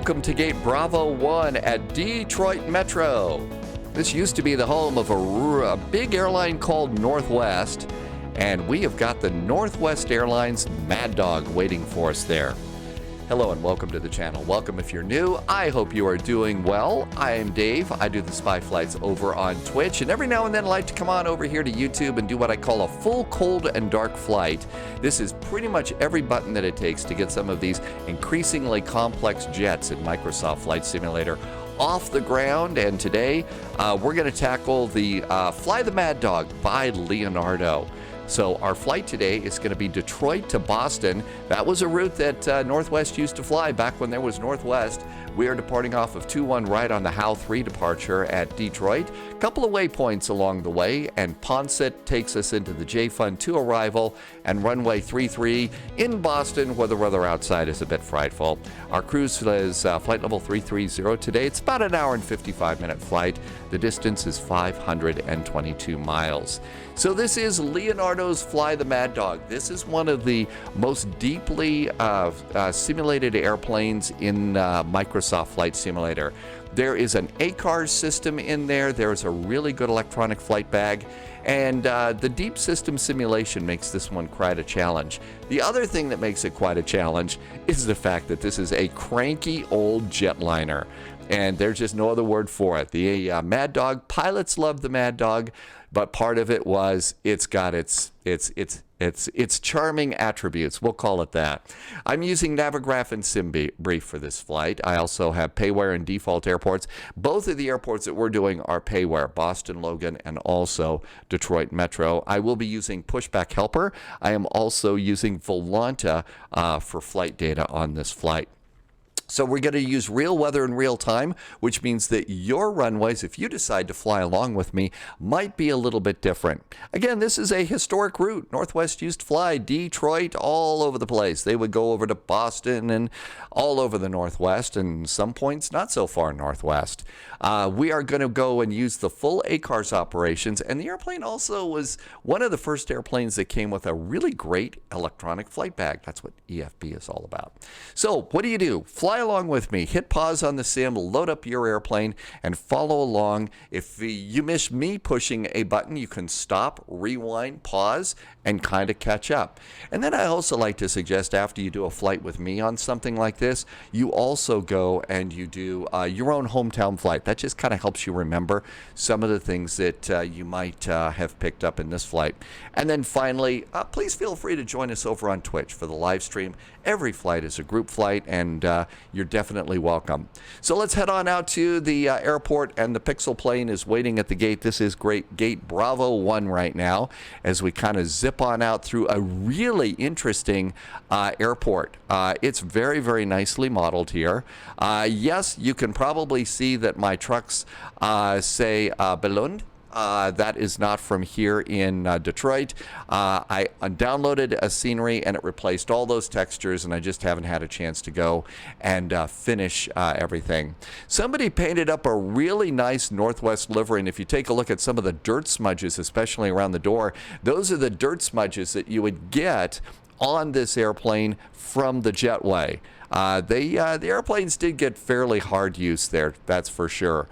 welcome to Gate Bravo 1 at Detroit Metro. This used to be the home of a big airline called Northwest, and we have got the Northwest Airlines Maddog waiting for us there. Hello and welcome to the channel. Welcome if you're new. I hope you are doing well. I am Dave. I do the spy flights over on Twitch, and every now and then I like to come on over here to YouTube and do what I call a full cold and dark flight. This is pretty much every button that it takes to get some of these increasingly complex jets in Microsoft Flight Simulator off the ground, and today we're going to tackle the Fly the Maddog by Leonardo. So our flight today is going to be Detroit to Boston. That was a route that Northwest used to fly back when there was Northwest. We are departing off of 21 right on the HAL 3 departure at Detroit. A couple of waypoints along the way, and PONCT takes us into the J-Fun 2 arrival and runway 33 in Boston, where the weather outside is a bit frightful. Our cruise is flight level 330 today. It's about an hour and 55-minute flight. The distance is 522 miles. So this is Leonardo's Fly the Maddog. This is one of the most deeply simulated airplanes in Microsoft Flight Simulator. There is an ACARS system in there. There's a really good electronic flight bag. And the deep system simulation makes this one quite a challenge. The other thing that makes it quite a challenge is the fact that this is a cranky old jetliner. And there's just no other word for it. The Maddog, pilots love the Maddog, but part of it was it's got its charming attributes. We'll call it that. I'm using Navigraph and SimBrief for this flight. I also have Payware and default airports. Both of the airports that we're doing are Payware, Boston Logan and also Detroit Metro. I will be using Pushback Helper. I am also using Volanta for flight data on this flight. So we're going to use real weather in real time, which means that your runways, if you decide to fly along with me, might be a little bit different. Again, this is a historic route. Northwest used to fly Detroit all over the place. They would go over to Boston and all over the Northwest, and some points not so far northwest. We are going to go and use the full ACARS operations, and the airplane also was one of the first airplanes that came with a really great electronic flight bag. That's what EFB is all about. So what do? Fly along with me. Hit pause on the sim, load up your airplane, and follow along. If you miss me pushing a button, you can stop, rewind, pause, and kind of catch up. And then I also like to suggest after you do a flight with me on something like this, you also go and you do your own hometown flight. That just kind of helps you remember some of the things that you might have picked up in this flight. And then finally, please feel free to join us over on Twitch for the live stream. Every flight is a group flight, and you're definitely welcome. So let's head on out to the airport, and the Pixel plane is waiting at the gate. This is Gate Bravo 1 right now as we kind of zip on out through a really interesting airport. It's very, very nicely modeled here. Yes, you can probably see that my trucks say Belund. That is not from here in Detroit. I downloaded a scenery and it replaced all those textures, and I just haven't had a chance to go and finish everything. Somebody painted up a really nice Northwest livery, and if you take a look at some of the dirt smudges, especially around the door, those are the dirt smudges that you would get on this airplane from the jetway. The airplanes did get fairly hard use there, that's for sure.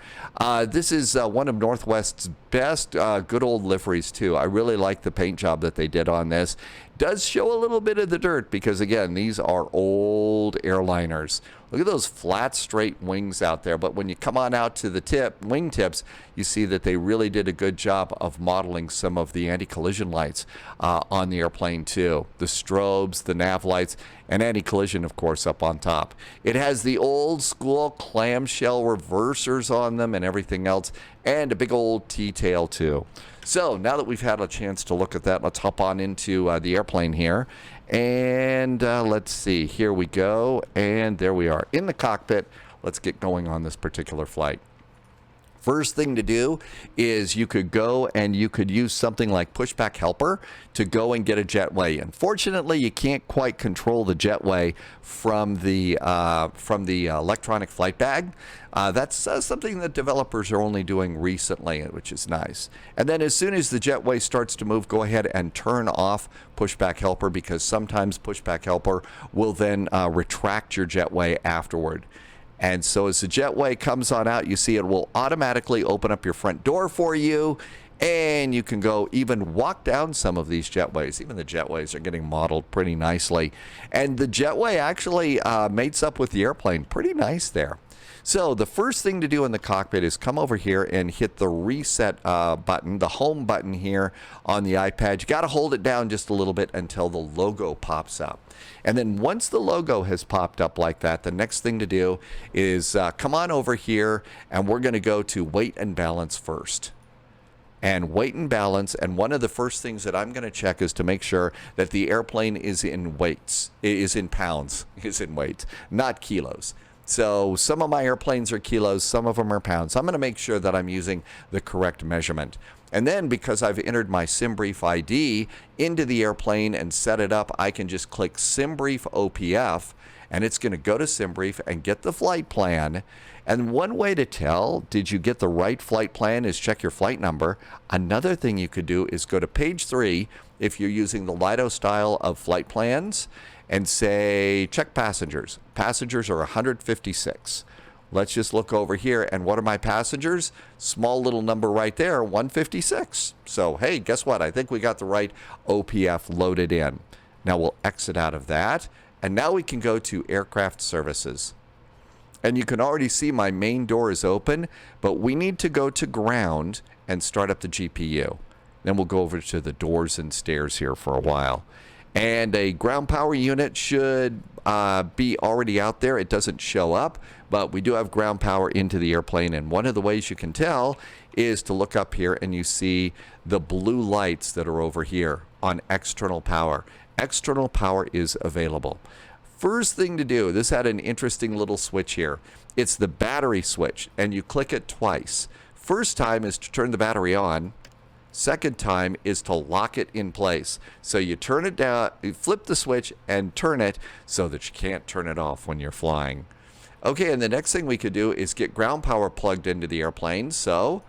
This is one of Northwest's best good old liveries too. I really like the paint job that they did on this. Does show a little bit of the dirt because, again, these are old airliners. Look at those flat, straight wings out there. But when you come on out to the wing tips, you see that they really did a good job of modeling some of the anti-collision lights on the airplane too. The strobes, the nav lights, and anti-collision, of course, up on top. It has the old school clamshell reversers on them and everything else, and a big old T-tail too. So now that we've had a chance to look at that, let's hop on into the airplane here. And let's see, here we go. And there we are in the cockpit. Let's get going on this particular flight. First thing to do is you could go and you could use something like Pushback Helper to go and get a jetway. Unfortunately, you can't quite control the jetway from the electronic flight bag. That's something that developers are only doing recently, which is nice. And then as soon as the jetway starts to move, go ahead and turn off Pushback Helper, because sometimes Pushback Helper will then retract your jetway afterward. And so as the jetway comes on out, you see it will automatically open up your front door for you. And you can go even walk down some of these jetways. Even the jetways are getting modeled pretty nicely. And the jetway actually mates up with the airplane. Pretty nice there. So the first thing to do in the cockpit is come over here and hit the reset button, the home button here on the iPad. You got to hold it down just a little bit until the logo pops up. And then once the logo has popped up like that, the next thing to do is come on over here, and we're going to go to weight and balance first. And weight and balance, and one of the first things that I'm going to check is to make sure that the airplane is in weights, is in pounds, is in weights, not kilos. So some of my airplanes are kilos, some of them are pounds. So I'm going to make sure that I'm using the correct measurement. And then because I've entered my SimBrief ID into the airplane and set it up, I can just click SimBrief OPF, and it's going to go to SimBrief and get the flight plan. And one way to tell, did you get the right flight plan, is check your flight number. Another thing you could do is go to page 3 if you're using the Lido style of flight plans and say, check passengers. Passengers are 156. Let's just look over here, and what are my passengers? Small little number right there, 156. So, hey, guess what? I think we got the right OPF loaded in. Now we'll exit out of that, and now we can go to aircraft services. And you can already see my main door is open, but we need to go to ground and start up the GPU. Then we'll go over to the doors and stairs here for a while. And a ground power unit should be already out there. It doesn't show up, but we do have ground power into the airplane. And one of the ways you can tell is to look up here and you see the blue lights that are over here on external power. External power is available. First thing to do, this had an interesting little switch here. It's the battery switch, and you click it twice. First time is to turn the battery on. Second time is to lock it in place. So you turn it down, you flip the switch and turn it so that you can't turn it off when you're flying. Okay, and the next thing we could do is get ground power plugged into the airplane. So,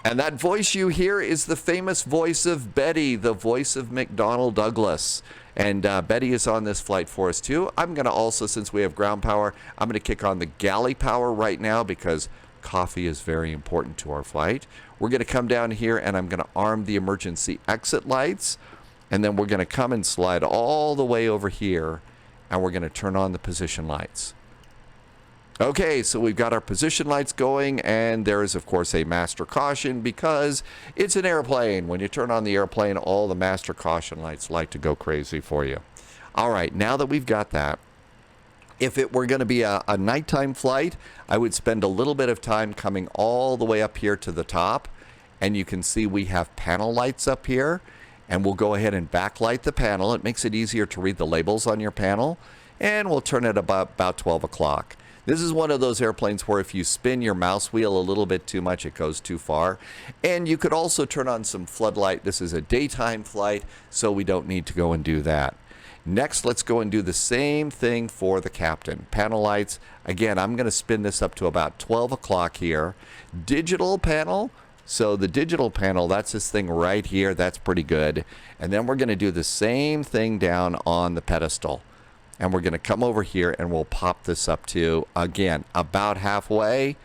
and that voice you hear is the famous voice of Betty, the voice of McDonnell Douglas. And Betty is on this flight for us too. I'm going to also, since we have ground power, I'm going to kick on the galley power right now because coffee is very important to our flight. We're going to come down here and I'm going to arm the emergency exit lights. And then we're going to come and slide all the way over here and we're going to turn on the position lights. Okay, so we've got our position lights going, and there is, of course, a master caution because it's an airplane. When you turn on the airplane, all the master caution lights like to go crazy for you. All right, now that we've got that, if it were going to be a nighttime flight, I would spend a little bit of time coming all the way up here to the top, and you can see we have panel lights up here, and we'll go ahead and backlight the panel. It makes it easier to read the labels on your panel, and we'll turn it about 12 o'clock. This is one of those airplanes where if you spin your mouse wheel a little bit too much, it goes too far. And you could also turn on some floodlight. This is a daytime flight, so we don't need to go and do that. Next, let's go and do the same thing for the captain. Panel lights. Again, I'm going to spin this up to about 12 o'clock here. Digital panel. So the digital panel, that's this thing right here. That's pretty good. And then we're going to do the same thing down on the pedestal. And we're going to come over here and we'll pop this up to, again, about halfway.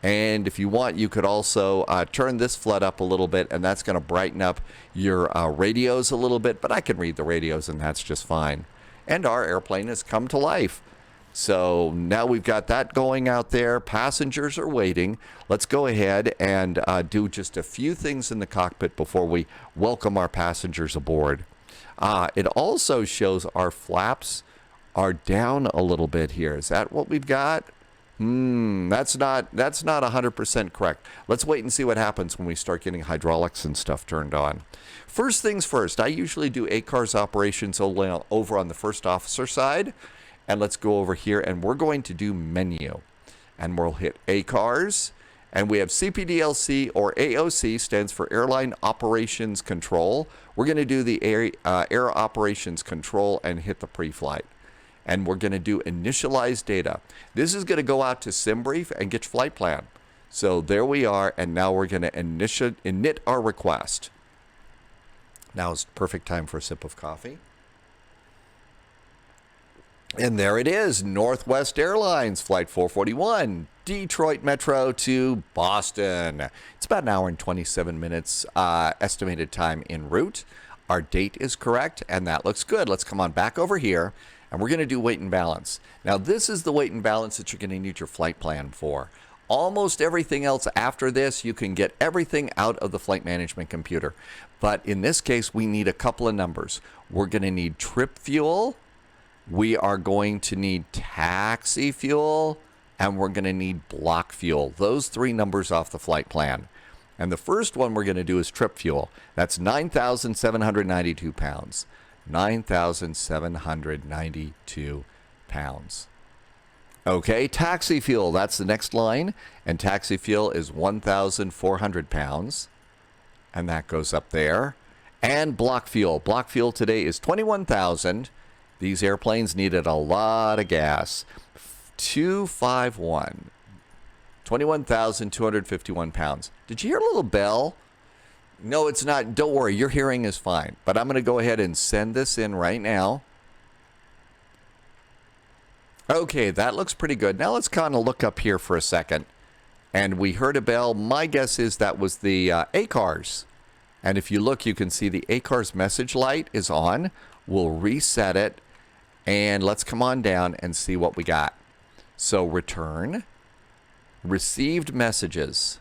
And if you want, you could also turn this flood up a little bit, and that's going to brighten up your radios a little bit. But I can read the radios, and that's just fine. And our airplane has come to life. So now we've got that going out there. Passengers are waiting. Let's go ahead and do just a few things in the cockpit before we welcome our passengers aboard. It also shows our flaps are down a little bit here. Is that what we've got? That's not 100% correct. Let's wait and see what happens when we start getting hydraulics and stuff turned on. First things first, I usually do ACARS operations over on the first officer side. And let's go over here and we're going to do menu. And we'll hit ACARS. And we have CPDLC, or AOC, stands for Airline Operations Control. We're going to do the Air Operations Control and hit the pre-flight. And we're going to do initialize data. This is going to go out to SimBrief and get your flight plan. So there we are, and now we're going to init our request. Now is the perfect time for a sip of coffee. And there it is, Northwest Airlines, Flight 441, Detroit Metro to Boston. It's about an hour and 27 minutes estimated time en route. Our date is correct, and that looks good. Let's come on back over here, and we're going to do weight and balance. Now, this is the weight and balance that you're going to need your flight plan for. Almost everything else after this, you can get everything out of the flight management computer. But in this case, we need a couple of numbers. We're going to need trip fuel. We are going to need taxi fuel, and we're going to need block fuel. Those three numbers off the flight plan. And the first one we're going to do is trip fuel. That's 9,792 pounds. 9,792 pounds. Okay, taxi fuel, that's the next line. And taxi fuel is 1,400 pounds. And that goes up there. And block fuel. Block fuel today is 21,000. These airplanes needed a lot of gas. 251. 21,251 pounds. Did you hear a little bell? No, it's not. Don't worry. Your hearing is fine. But I'm going to go ahead and send this in right now. Okay, that looks pretty good. Now let's kind of look up here for a second. And we heard a bell. My guess is that was the ACARS. And if you look, you can see the ACARS message light is on. We'll reset it. And let's come on down and see what we got. So return. Received messages.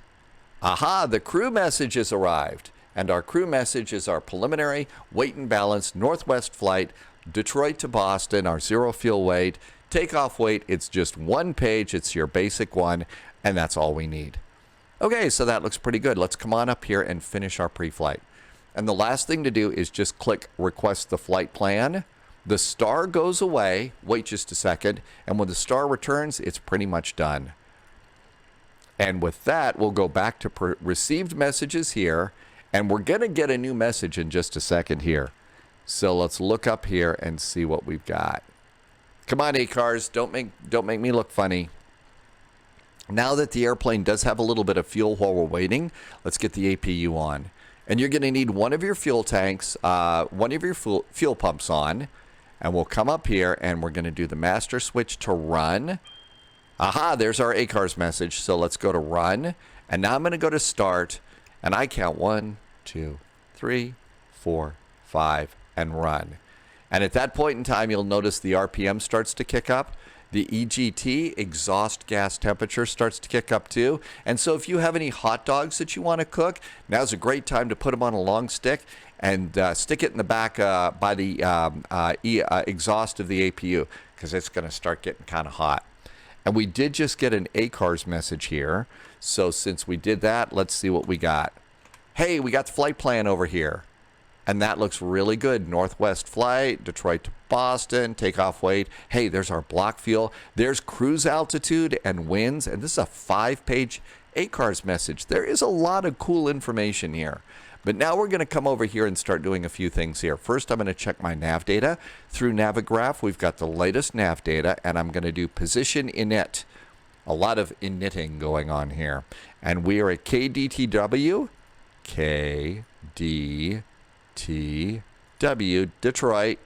Aha, the crew message has arrived. And our crew message is our preliminary weight and balance Northwest flight, Detroit to Boston, our zero fuel weight. Takeoff weight, it's just one page. It's your basic one. And that's all we need. Okay, so that looks pretty good. Let's come on up here and finish our pre-flight. And the last thing to do is just click Request the Flight Plan. The star goes away. Wait just a second. And when the star returns, it's pretty much done. And with that, we'll go back to received messages here. And we're going to get a new message in just a second here. So let's look up here and see what we've got. Come on, ACARS. Don't make me look funny. Now that the airplane does have a little bit of fuel while we're waiting, let's get the APU on. And you're going to need one of your fuel tanks, one of your fuel pumps on. And we'll come up here and we're going to do the master switch to run. Aha, there's our ACARS message. So let's go to run. And now I'm going to go to start. And I count 1, 2, 3, 4, 5, and run. And at that point in time, you'll notice the RPM starts to kick up. The EGT, exhaust gas temperature, starts to kick up too. And so if you have any hot dogs that you want to cook, now's a great time to put them on a long stick and stick it in the back by the exhaust of the APU, because it's going to start getting kind of hot. And we did just get an ACARS message here. So since we did that, let's see what we got. Hey, we got the flight plan over here. And that looks really good. Northwest flight, Detroit to Boston, takeoff weight. Hey, there's our block fuel. There's cruise altitude and winds. And this is a 5-page ACARS message. There is a lot of cool information here. But now we're going to come over here and start doing a few things here. First, I'm going to check my nav data. Through Navigraph, we've got the latest nav data, and I'm going to do position init. A lot of initting going on here. And we are at KDTW. KDTW, Detroit.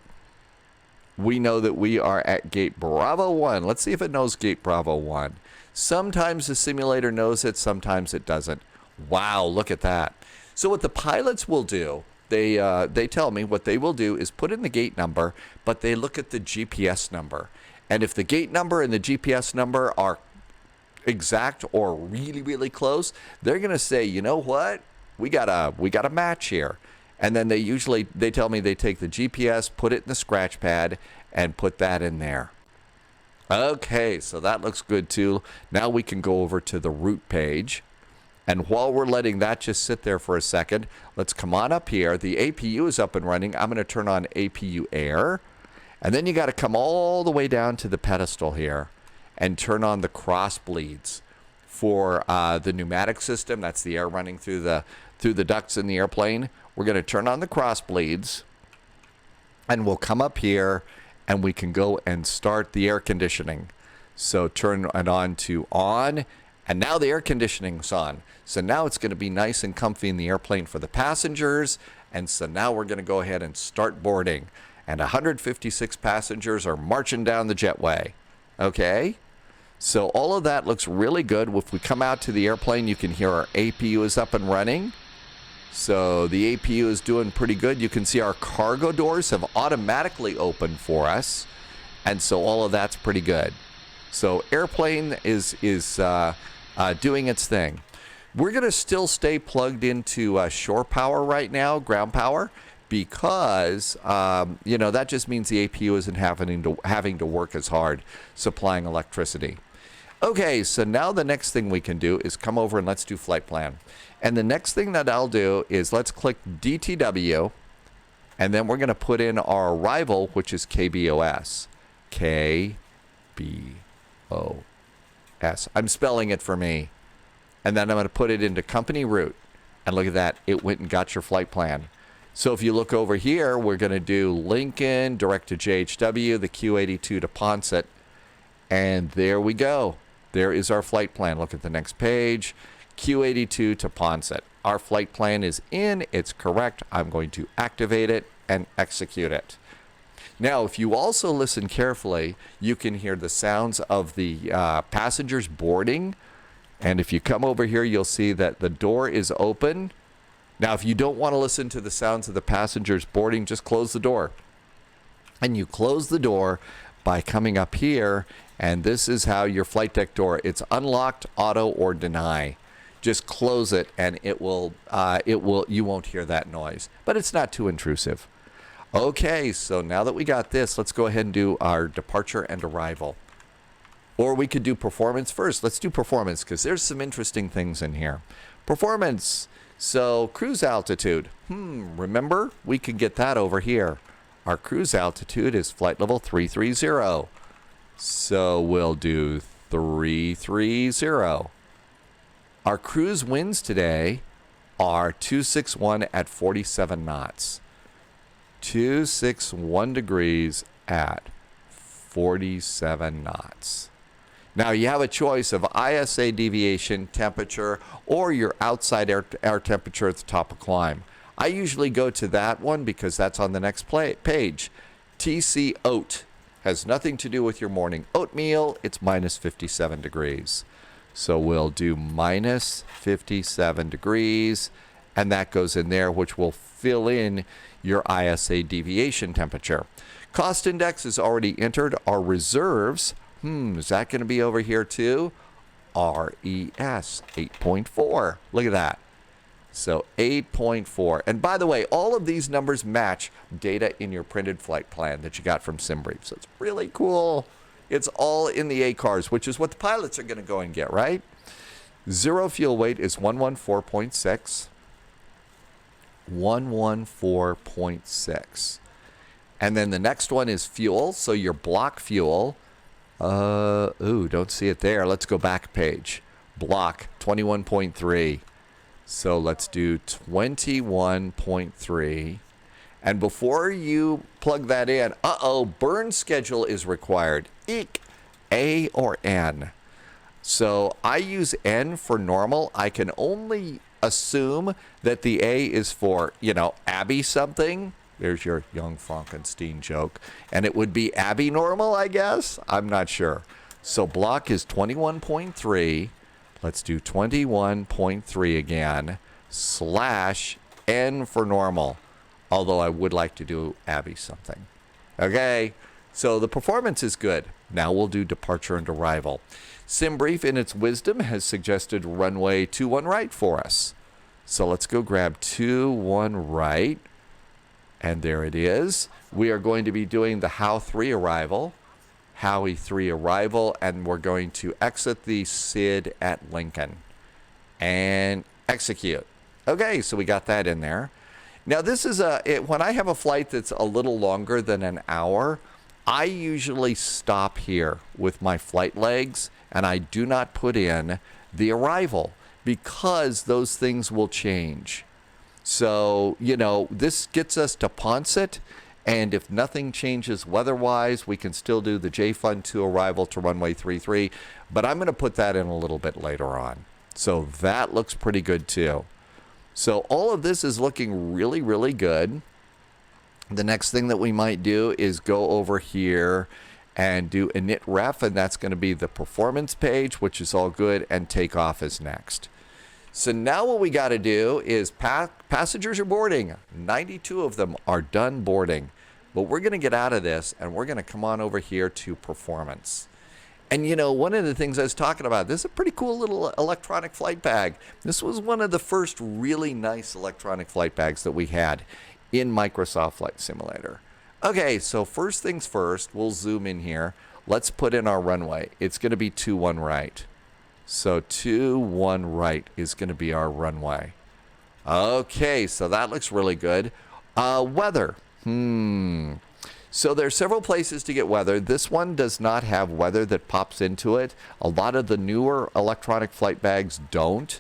We know that we are at gate Bravo 1. Let's see if it knows gate Bravo 1. Sometimes the simulator knows it, sometimes it doesn't. Wow, look at that. So what the pilots will do, they tell me what they will do is put in the gate number, but they look at the GPS number. And if the gate number and the GPS number are exact or really, really close, they're going to say, you know what? We got a match here. And then they tell me they take the GPS, put it in the scratch pad, and put that in there. Okay, so that looks good too. Now we can go over to the route page. And while we're letting that just sit there for a second, let's come on up here. The APU is up and running. I'm going to turn on APU Air. And then you got to come all the way down to the pedestal here and turn on the cross bleeds for the pneumatic system. That's the air running through the ducts in the airplane. We're going to turn on the cross bleeds, and we'll come up here and we can go and start the air conditioning. So turn it on to on, and now the air conditioning's on. So now it's going to be nice and comfy in the airplane for the passengers. And so now we're going to go ahead and start boarding. and 156 passengers are marching down the jetway. Okay? So all of that looks really good. If we come out to the airplane, you can hear our APU is up and running. So the APU is doing pretty good. You can see our cargo doors have automatically opened for us. And so all of that's pretty good. So airplane is doing its thing. We're going to still stay plugged into shore power right now, ground power, because that just means the APU isn't having to work as hard supplying electricity. Okay, so now the next thing we can do is come over and let's do flight plan. And the next thing that I'll do is let's click DTW, and then we're going to put in our arrival, which is KBOS. KBOS. I'm spelling it for me. And then I'm going to put it into company route. And look at that. It went and got your flight plan. So if you look over here, we're going to do Lincoln, direct to JHW, the Q82 to PONCT. And there we go. There is our flight plan. Look at the next page. Q82 to PONCT. Our flight plan is in. It's correct. I'm going to activate it and execute it. Now, if you also listen carefully, you can hear the sounds of the passengers boarding. And if you come over here, you'll see that the door is open. Now, if you don't want to listen to the sounds of the passengers boarding, just close the door. And you close the door by coming up here, and this is how your flight deck door, it's unlocked, auto, or deny. Just close it, and you won't hear that noise. But it's not too intrusive. Okay, so now that we got this, let's go ahead and do our departure and arrival. Or we could do performance first. Let's do performance, because there's some interesting things in here. Performance. So cruise altitude. Remember, we can get that over here. Our cruise altitude is flight level 330. So we'll do 330. Our cruise winds today are 261 at 47 knots. 261 degrees at 47 knots. Now you have a choice of ISA deviation, temperature, or your outside air temperature at the top of climb. I usually go to that one because that's on the next page. TC oat has nothing to do with your morning oatmeal. It's minus 57 degrees. So we'll do minus 57 degrees, and that goes in there, which will fill in your ISA deviation temperature. Cost index is already entered. Our reserves, is that going to be over here too? RES 8.4. Look at that. So 8.4. And by the way, all of these numbers match data in your printed flight plan that you got from SimBrief. So it's really cool. It's all in the ACARS, which is what the pilots are going to go and get, right? Zero fuel weight is 114.6. 114.6. And then the next one is fuel. So your block fuel. Don't see it there. Let's go back page. Block 21.3. So let's do 21.3. And before you plug that in, burn schedule is required. Eek. A or N. So I use N for normal. I can only assume that the A is for, Abby something. There's your young Frankenstein joke. And it would be Abby normal, I guess. I'm not sure. So block is 21.3. Let's do 21.3 again. / N for normal. Although I would like to do Abby something. Okay. So the performance is good. Now we'll do departure and arrival. SimBrief, in its wisdom, has suggested runway 21 right for us. So let's go grab 21 right. And there it is. We are going to be doing the Howe 3 arrival. Howie 3 arrival. And we're going to exit the SID at Lincoln. And execute. Okay, so we got that in there. Now this is when I have a flight that's a little longer than an hour, I usually stop here with my flight legs and I do not put in the arrival because those things will change. So, this gets us to PONCT, and if nothing changes weather-wise, we can still do the JFund 2 arrival to runway 33, but I'm going to put that in a little bit later on. So that looks pretty good too. So all of this is looking really, really good. The next thing that we might do is go over here and do init ref, and that's going to be the performance page, which is all good, and takeoff is next. So now what we got to do is passengers are boarding. 92 of them are done boarding. But we're going to get out of this, and we're going to come on over here to performance. And, you know, one of the things I was talking about, this is a pretty cool little electronic flight bag. This was one of the first really nice electronic flight bags that we had in Microsoft Flight Simulator. Okay, so first things first, we'll zoom in here. Let's put in our runway. It's going to be 21 right. So 21 right is going to be our runway. Okay, so that looks really good. Weather. So there's several places to get weather. This one does not have weather that pops into it. A lot of the newer electronic flight bags don't.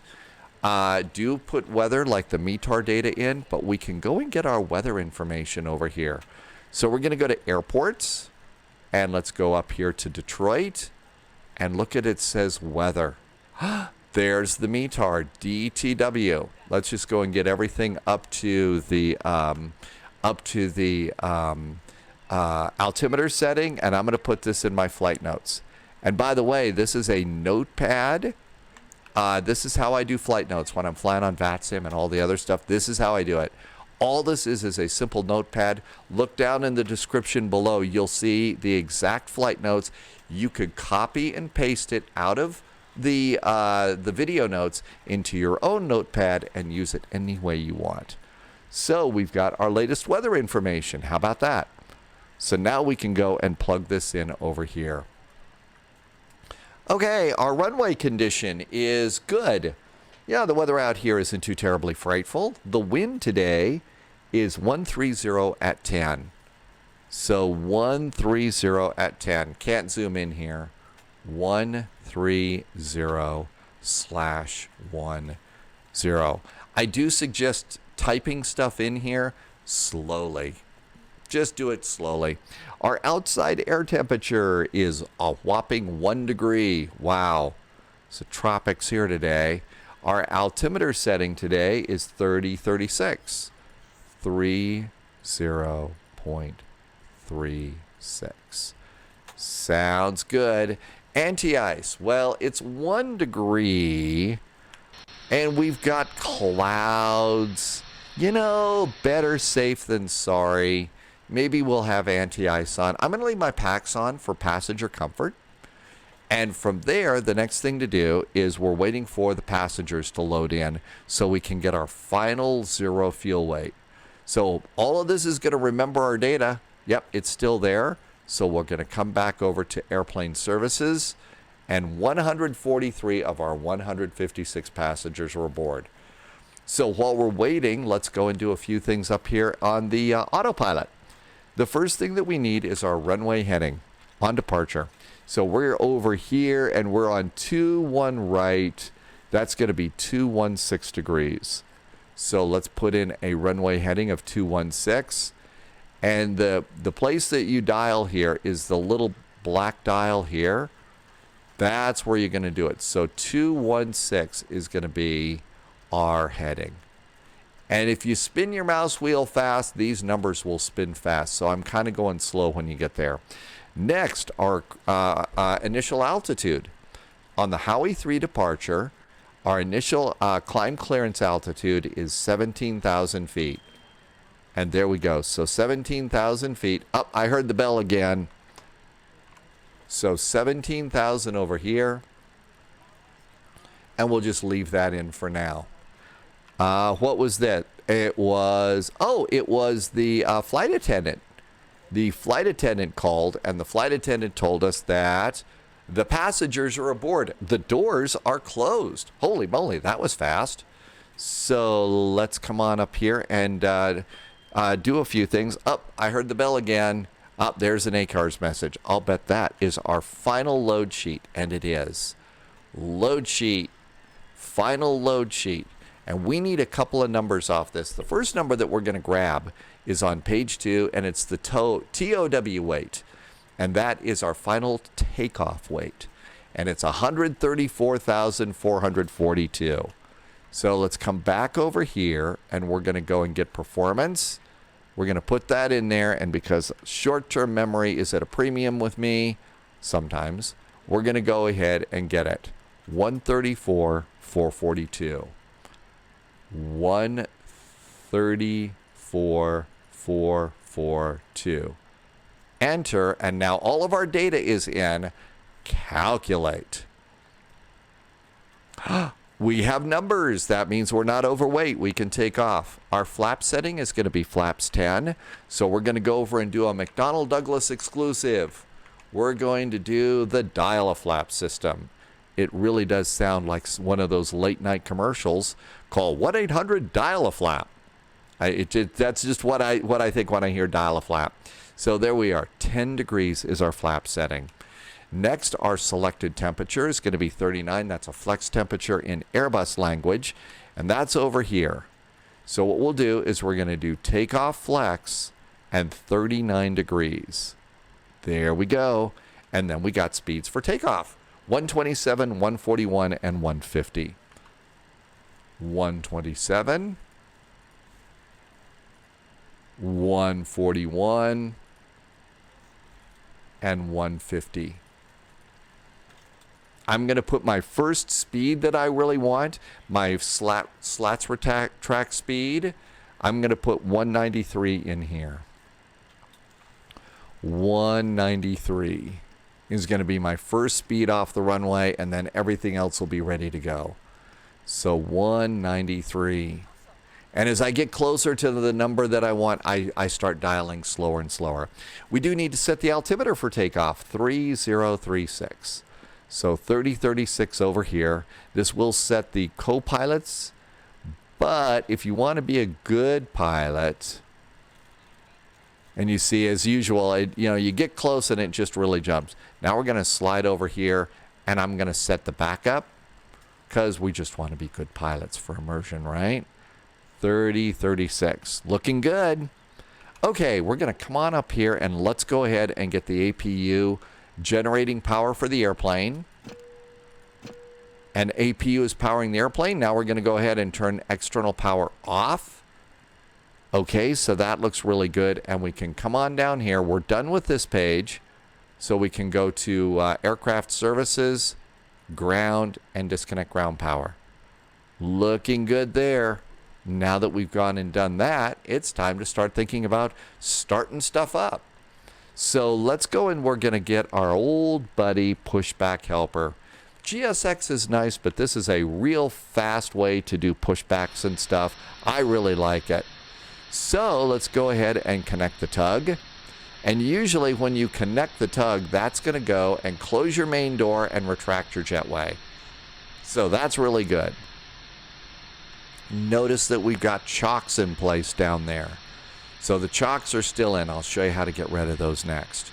Do put weather like the METAR data in, but we can go and get our weather information over here. So we're going to go to airports, and let's go up here to Detroit, and look at it says weather. There's the METAR DTW. Let's just go and get everything up to the altimeter setting, and I'm going to put this in my flight notes. And by the way, this is a notepad. This is how I do flight notes when I'm flying on VATSIM and all the other stuff. This is how I do it. All this is a simple notepad. Look down in the description below. You'll see the exact flight notes. You could copy and paste it out of the video notes into your own notepad and use it any way you want. So we've got our latest weather information. How about that? So now we can go and plug this in over here. Okay, our runway condition is good. Yeah, the weather out here isn't too terribly frightful. The wind today is 130 at 10. So 130 at 10. Can't zoom in here. 130/10. I do suggest typing stuff in here slowly. Just do it slowly. Our outside air temperature is a whopping 1 degree. Wow. So tropics here today. Our altimeter setting today is 3036. 30.36. Sounds good. Anti-ice. Well, it's 1 degree. And we've got clouds. You know, better safe than sorry. Maybe we'll have anti-ice on. I'm going to leave my packs on for passenger comfort. And from there, the next thing to do is we're waiting for the passengers to load in so we can get our final zero fuel weight. So all of this is going to remember our data. Yep, it's still there. So we're going to come back over to airplane services. And 143 of our 156 passengers were aboard. So while we're waiting, let's go and do a few things up here on the autopilot. The first thing that we need is our runway heading on departure. So we're over here and we're on 21 right. That's going to be 216 degrees. So let's put in a runway heading of 216. And the place that you dial here is the little black dial here. That's where you're going to do it. So 216 is going to be our heading. And if you spin your mouse wheel fast, these numbers will spin fast. So I'm kind of going slow when you get there. Next, our initial altitude. On the Howie 3 departure, our initial climb clearance altitude is 17,000 feet. And there we go. So 17,000 feet. Oh, I heard the bell again. So 17,000 over here. And we'll just leave that in for now. What was that? It was the flight attendant. The flight attendant called, and the flight attendant told us that the passengers are aboard. The doors are closed. Holy moly, that was fast. So let's come on up here and do a few things. I heard the bell again. There's an ACARS message. I'll bet that is our final load sheet, and it is. Load sheet. Final load sheet. And we need a couple of numbers off this. The first number that we're going to grab is on page 2, and it's the TOW weight. And that is our final takeoff weight. And it's 134,442. So let's come back over here, and we're going to go and get performance. We're going to put that in there, and because short-term memory is at a premium with me sometimes, we're going to go ahead and get it. 134, 442. 134, 442. Enter, and now all of our data is in. Calculate. We have numbers. That means we're not overweight. We can take off. Our flap setting is going to be flaps 10. So we're going to go over and do a McDonnell Douglas exclusive. We're going to do the dial-a-flap system. It really does sound like one of those late-night commercials. Call 1-800-DIAL-A-FLAP. That's just what I think when I hear dial-a-flap. So there we are. 10 degrees is our flap setting. Next, our selected temperature is going to be 39. That's a flex temperature in Airbus language, and that's over here. So what we'll do is we're going to do takeoff flex and 39 degrees. There we go. And then we got speeds for takeoff. 127, 141, and 150. 127, 141, and 150. I'm going to put my first speed that I really want, my slats track speed. I'm going to put 193 in here. 193 is going to be my first speed off the runway, and then everything else will be ready to go. So 193. And as I get closer to the number that I want, I start dialing slower and slower. We do need to set the altimeter for takeoff, 3036. So 3036 over here. This will set the co-pilots, but if you want to be a good pilot, and you see, as usual, you get close and it just really jumps. Now we're going to slide over here, and I'm going to set the backup, because we just want to be good pilots for immersion, right? 3036. Looking good. Okay, we're going to come on up here, and let's go ahead and get the APU generating power for the airplane. And APU is powering the airplane. Now we're going to go ahead and turn external power off. Okay, so that looks really good. And we can come on down here. We're done with this page. So we can go to aircraft services, ground, and disconnect ground power. Looking good there. Now that we've gone and done that, it's time to start thinking about starting stuff up. So let's go, and we're going to get our old buddy pushback helper. GSX is nice, but this is a real fast way to do pushbacks and stuff. I really like it. So let's go ahead and connect the tug. And usually when you connect the tug, that's going to go and close your main door and retract your jetway. So that's really good. Notice that we've got chocks in place down there. So the chocks are still in. I'll show you how to get rid of those next.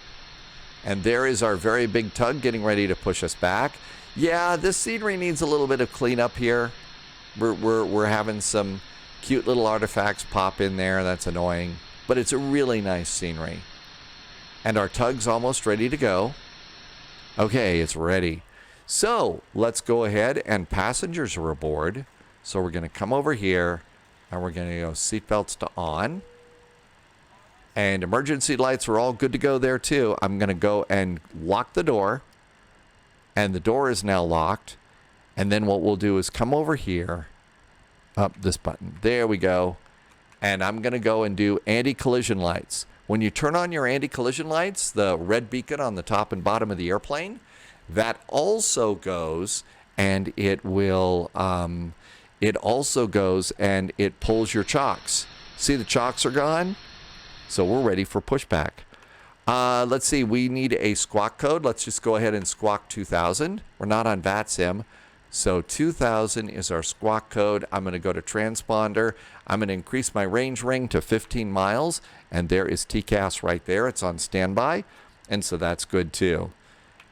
And there is our very big tug getting ready to push us back. Yeah, this scenery needs a little bit of cleanup here. We're having some cute little artifacts pop in there. That's annoying. But it's a really nice scenery. And our tug's almost ready to go. Okay, it's ready. So let's go ahead, and passengers are aboard. So we're going to come over here, and we're going to go seatbelts to on. And emergency lights are all good to go there too. I'm going to go and lock the door. And the door is now locked. And then what we'll do is come over here. Up this button. There we go. And I'm going to go and do anti-collision lights. When you turn on your anti-collision lights, the red beacon on the top and bottom of the airplane, that also goes, and it will, it also goes and it pulls your chocks. See, the chocks are gone? So we're ready for pushback. Let's see, we need a squawk code. Let's just go ahead and squawk 2000. We're not on VATSIM. So 2000 is our squawk code. I'm going to go to transponder. I'm going to increase my range ring to 15 miles. And there is TCAS right there. It's on standby. And so that's good too.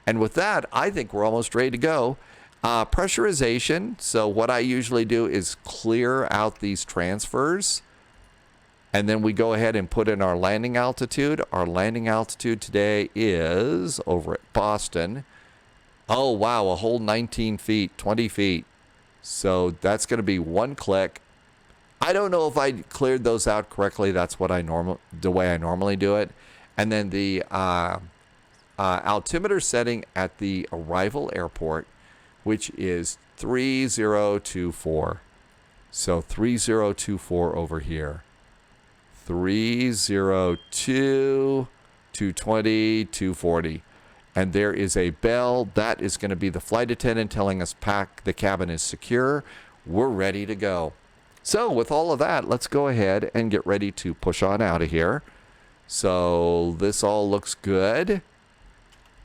And with that, I think we're almost ready to go. Pressurization. So what I usually do is clear out these transfers. And then we go ahead and put in our landing altitude. Our landing altitude today is over at Boston. Oh, wow, a whole 19 feet, 20 feet. So that's going to be one click. I don't know if I cleared those out correctly. That's what the way I normally do it. And then the altimeter setting at the arrival airport, which is 3024. So 3024 over here. 302, 220, 240. And there is a bell. That is going to be the flight attendant telling us the cabin is secure. We're ready to go. So with all of that, let's go ahead and get ready to push on out of here. So this all looks good.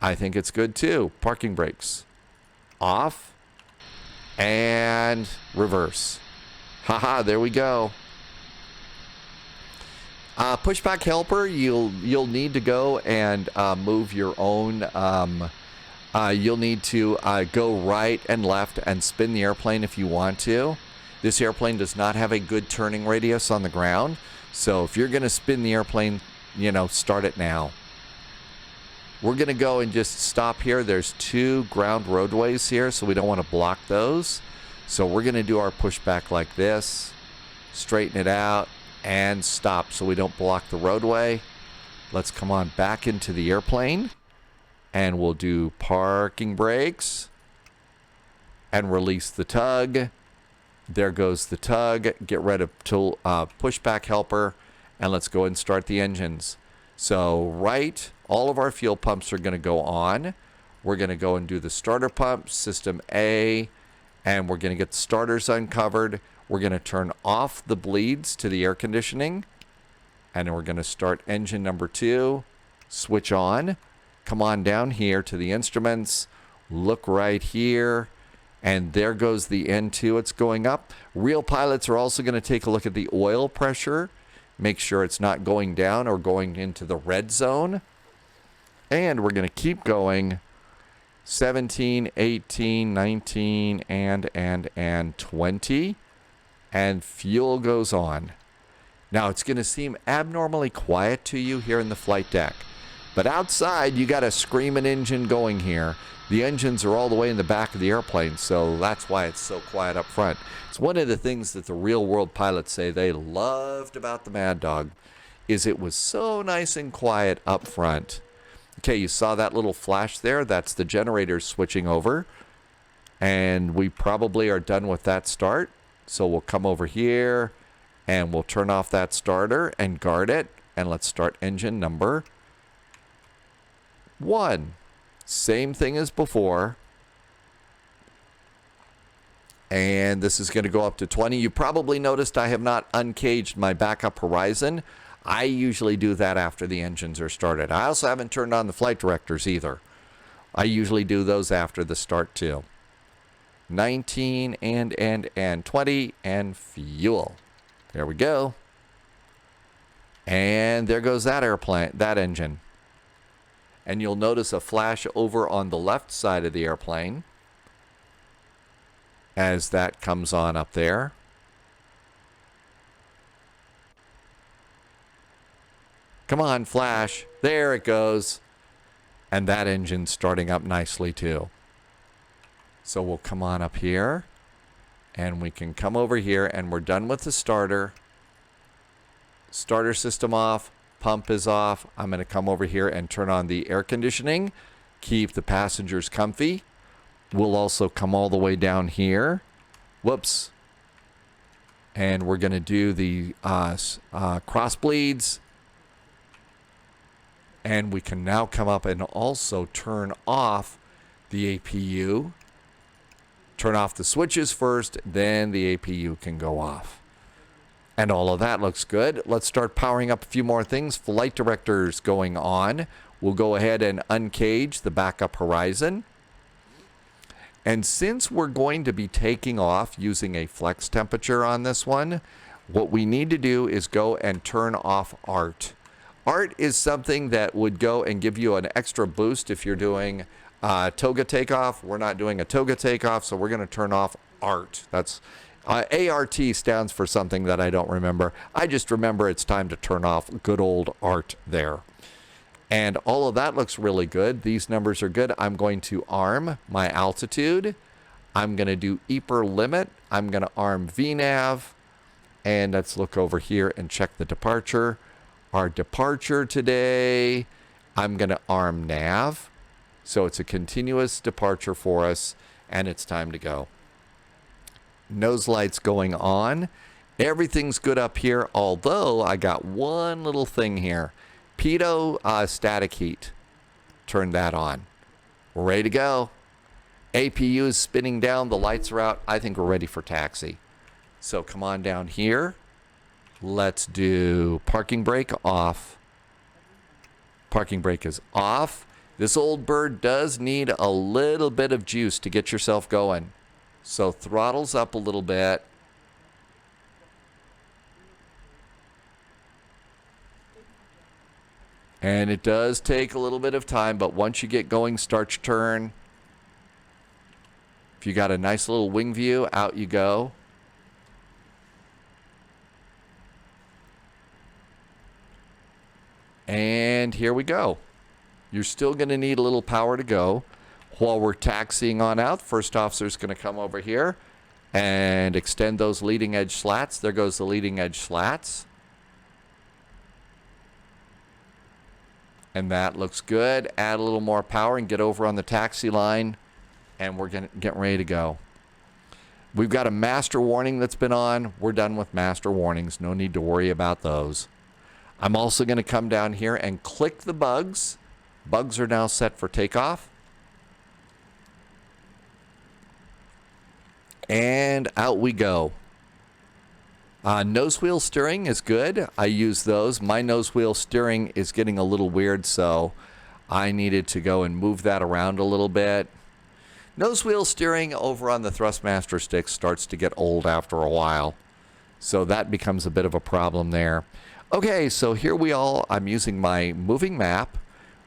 I think it's good too. Parking brakes off and reverse. Haha, there we go. Pushback helper, you'll need to go and move your own. You'll need to go right and left and spin the airplane if you want to. This airplane does not have a good turning radius on the ground, so if you're going to spin the airplane, start it now. We're going to go and just stop here. There's 2 ground roadways here, so we don't want to block those. So we're going to do our pushback like this, straighten it out, and stop so we don't block the roadway. Let's come on back into the airplane, and we'll do parking brakes and release the tug. There goes the tug. Get rid of pushback helper, and let's go and start the engines. So all of our fuel pumps are going to go on. We're going to go and do the starter pump, system A, and we're going to get the starters uncovered. We're going to turn off the bleeds to the air conditioning, and then we're going to start engine number 2, switch on, come on down here to the instruments, look right here, and there goes the N2. It's going up. Real pilots are also going to take a look at the oil pressure, make sure it's not going down or going into the red zone, and we're going to keep going. 17, 18, 19, and 20. And fuel goes on. Now, it's going to seem abnormally quiet to you here in the flight deck. But outside, you got a screaming engine going here. The engines are all the way in the back of the airplane, so that's why it's so quiet up front. It's one of the things that the real-world pilots say they loved about the Maddog, is it was so nice and quiet up front. Okay, you saw that little flash there? That's the generators switching over. And we probably are done with that start. So we'll come over here and we'll turn off that starter and guard it. And let's start engine number 1. Same thing as before. And this is going to go up to 20. You probably noticed I have not uncaged my backup horizon. I usually do that after the engines are started. I also haven't turned on the flight directors either. I usually do those after the start too. 19 and 20 and fuel. There we go. And there goes that engine. And you'll notice a flash over on the left side of the airplane as that comes on up there. Come on, flash. There it goes. And that engine's starting up nicely too. So we'll come on up here, and we can come over here, and we're done with the starter. Starter system off, pump is off. I'm going to come over here and turn on the air conditioning, keep the passengers comfy. We'll also come all the way down here. Whoops. And we're going to do the cross bleeds. And we can now come up and also turn off the APU. Turn off the switches first, then the APU can go off. And all of that looks good. Let's start powering up a few more things. Flight directors going on. We'll go ahead and uncage the backup horizon. And since we're going to be taking off using a flex temperature on this one, what we need to do is go and turn off ART. ART is something that would go and give you an extra boost if you're doing toga takeoff. We're not doing a toga takeoff, so we're going to turn off ART. That's ART stands for something that I don't remember. I just remember it's time to turn off good old ART there. And all of that looks really good. These numbers are good. I'm going to arm my altitude. I'm going to do EPR limit. I'm going to arm VNAV. And let's look over here and check the departure. Our departure today, I'm going to arm nav. So it's a continuous departure for us, and it's time to go. Nose lights going on. Everything's good up here, although I got one little thing here. Pitot static heat. Turn that on. We're ready to go. APU is spinning down. The lights are out. I think we're ready for taxi. So come on down here. Let's do parking brake off. Parking brake is off. This old bird does need a little bit of juice to get yourself going. So throttles up a little bit. And it does take a little bit of time, but once you get going, start your turn. If you got a nice little wing view, out you go. And here we go. You're still going to need a little power to go. While we're taxiing on out, first officer's going to come over here and extend those leading edge slats. There goes the leading edge slats. And that looks good. Add a little more power and get over on the taxi line. And we're getting ready to go. We've got a master warning that's been on. We're done with master warnings. No need to worry about those. I'm also going to come down here and click the bugs. Bugs are now set for takeoff. And out we go. Nose wheel steering is good. I use those. My nose wheel steering is getting a little weird, so I needed to go and move that around a little bit. Nose wheel steering over on the Thrustmaster stick starts to get old after a while, so that becomes a bit of a problem there. Okay, so here we all, I'm using my moving map.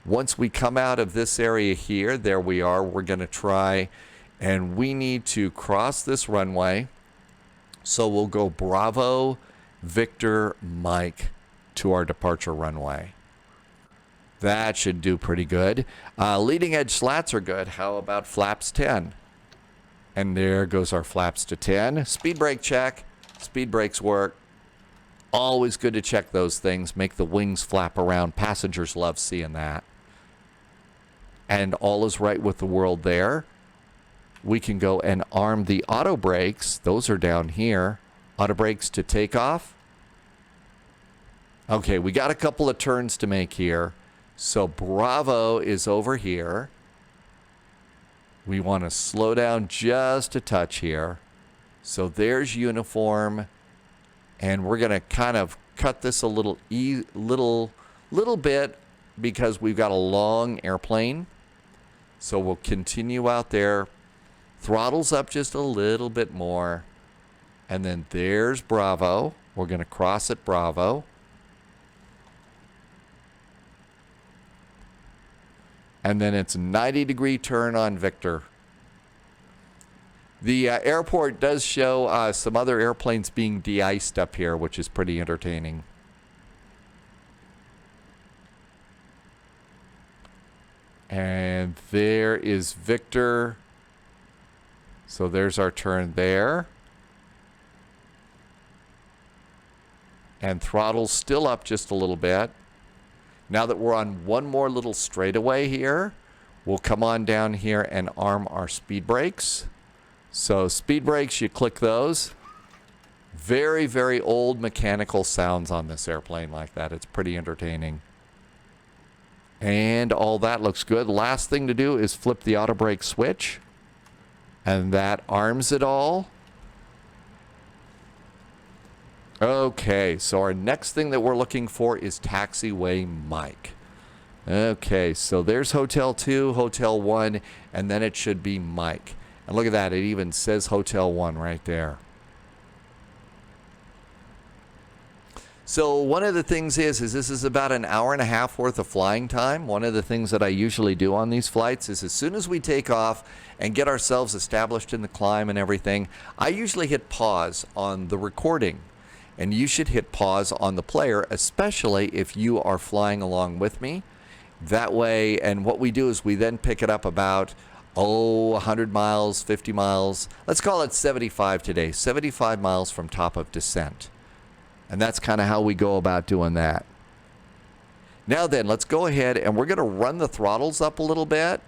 Once we come out of this area here, there we are. We're going to try, and we need to cross this runway. So we'll go Bravo, Victor, Mike to our departure runway. That should do pretty good. Leading edge slats are good. How about flaps 10? And there goes our flaps to 10. Speed brake check. Speed brakes work. Always good to check those things. Make the wings flap around. Passengers love seeing that. And all is right with the world there. We can go and arm the auto brakes. Those are down here. Auto brakes to takeoff. Okay, we got a couple of turns to make here. So Bravo is over here. We want to slow down just a touch here. So there's uniform. And we're going to kind of cut this a little bit because we've got a long airplane. So we'll continue out there. Throttles up just a little bit more. And then there's Bravo. We're going to cross at Bravo. And then it's 90-degree turn on Victor. The airport does show some other airplanes being de-iced up here, which is pretty entertaining. And there is Victor. So there's our turn there. And throttle's still up just a little bit. Now that we're on one more little straightaway here, we'll come on down here and arm our speed brakes. So speed brakes, you click those. Very, very old mechanical sounds on this airplane like that. It's pretty entertaining. And all that looks good. Last thing to do is flip the auto brake switch. And that arms it all. Okay, so our next thing that we're looking for is taxiway Mike. Okay, so there's Hotel 2, Hotel 1, and then it should be Mike. And look at that, it even says Hotel 1 right there. So one of the things is this is about an hour and a half worth of flying time. One of the things that I usually do on these flights is as soon as we take off and get ourselves established in the climb and everything, I usually hit pause on the recording. And you should hit pause on the player, especially if you are flying along with me. That way, and what we do is we then pick it up about, 100 miles, 50 miles. Let's call it 75 today. 75 miles from top of descent. And that's kind of how we go about doing that. Now then, let's go ahead and we're going to run the throttles up a little bit.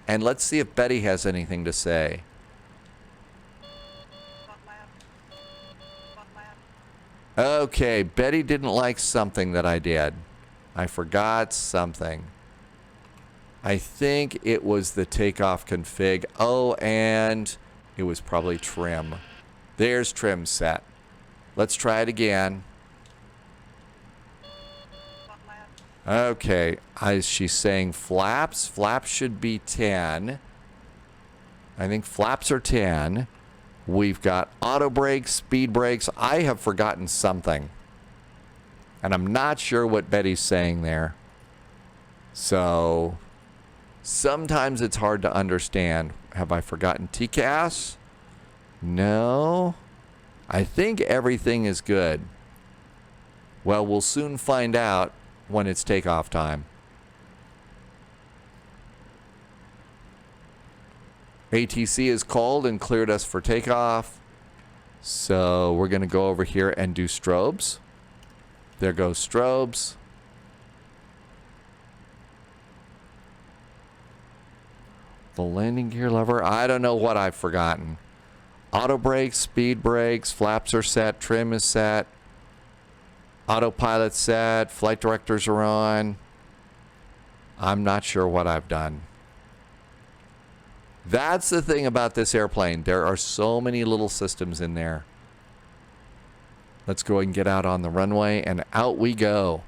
And let's see if Betty has anything to say. Okay, Betty didn't like something that I did. I forgot something. I think it was the takeoff config. Oh, and it was probably trim. There's trim set. Let's try it again. Okay, she's saying flaps. Flaps should be 10. I think flaps are 10. We've got auto brakes, speed brakes. I have forgotten something. And I'm not sure what Betty's saying there. So, sometimes it's hard to understand. Have I forgotten TCAS? No. I think everything is good. Well, we'll soon find out when it's takeoff time. ATC is called and cleared us for takeoff. So we're going to go over here and do strobes. There goes strobes. The landing gear lever. I don't know what I've forgotten. Auto brakes, speed brakes, flaps are set, trim is set. Autopilot set, flight directors are on. I'm not sure what I've done. That's the thing about this airplane. There are so many little systems in there. Let's go and get out on the runway, and out we go.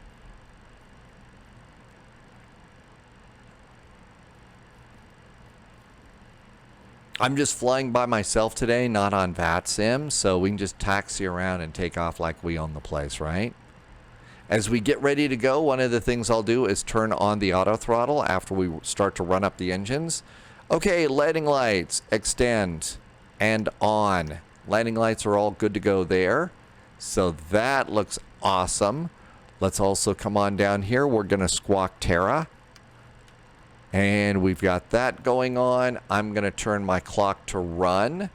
I'm just flying by myself today, not on VATSIM, so we can just taxi around and take off like we own the place, right? As we get ready to go, one of the things I'll do is turn on the auto throttle after we start to run up the engines. Okay, landing lights, extend, and on. Landing lights are all good to go there. So that looks awesome. Let's also come on down here. We're going to squawk Terra. And we've got that going on. I'm going to turn my clock to run.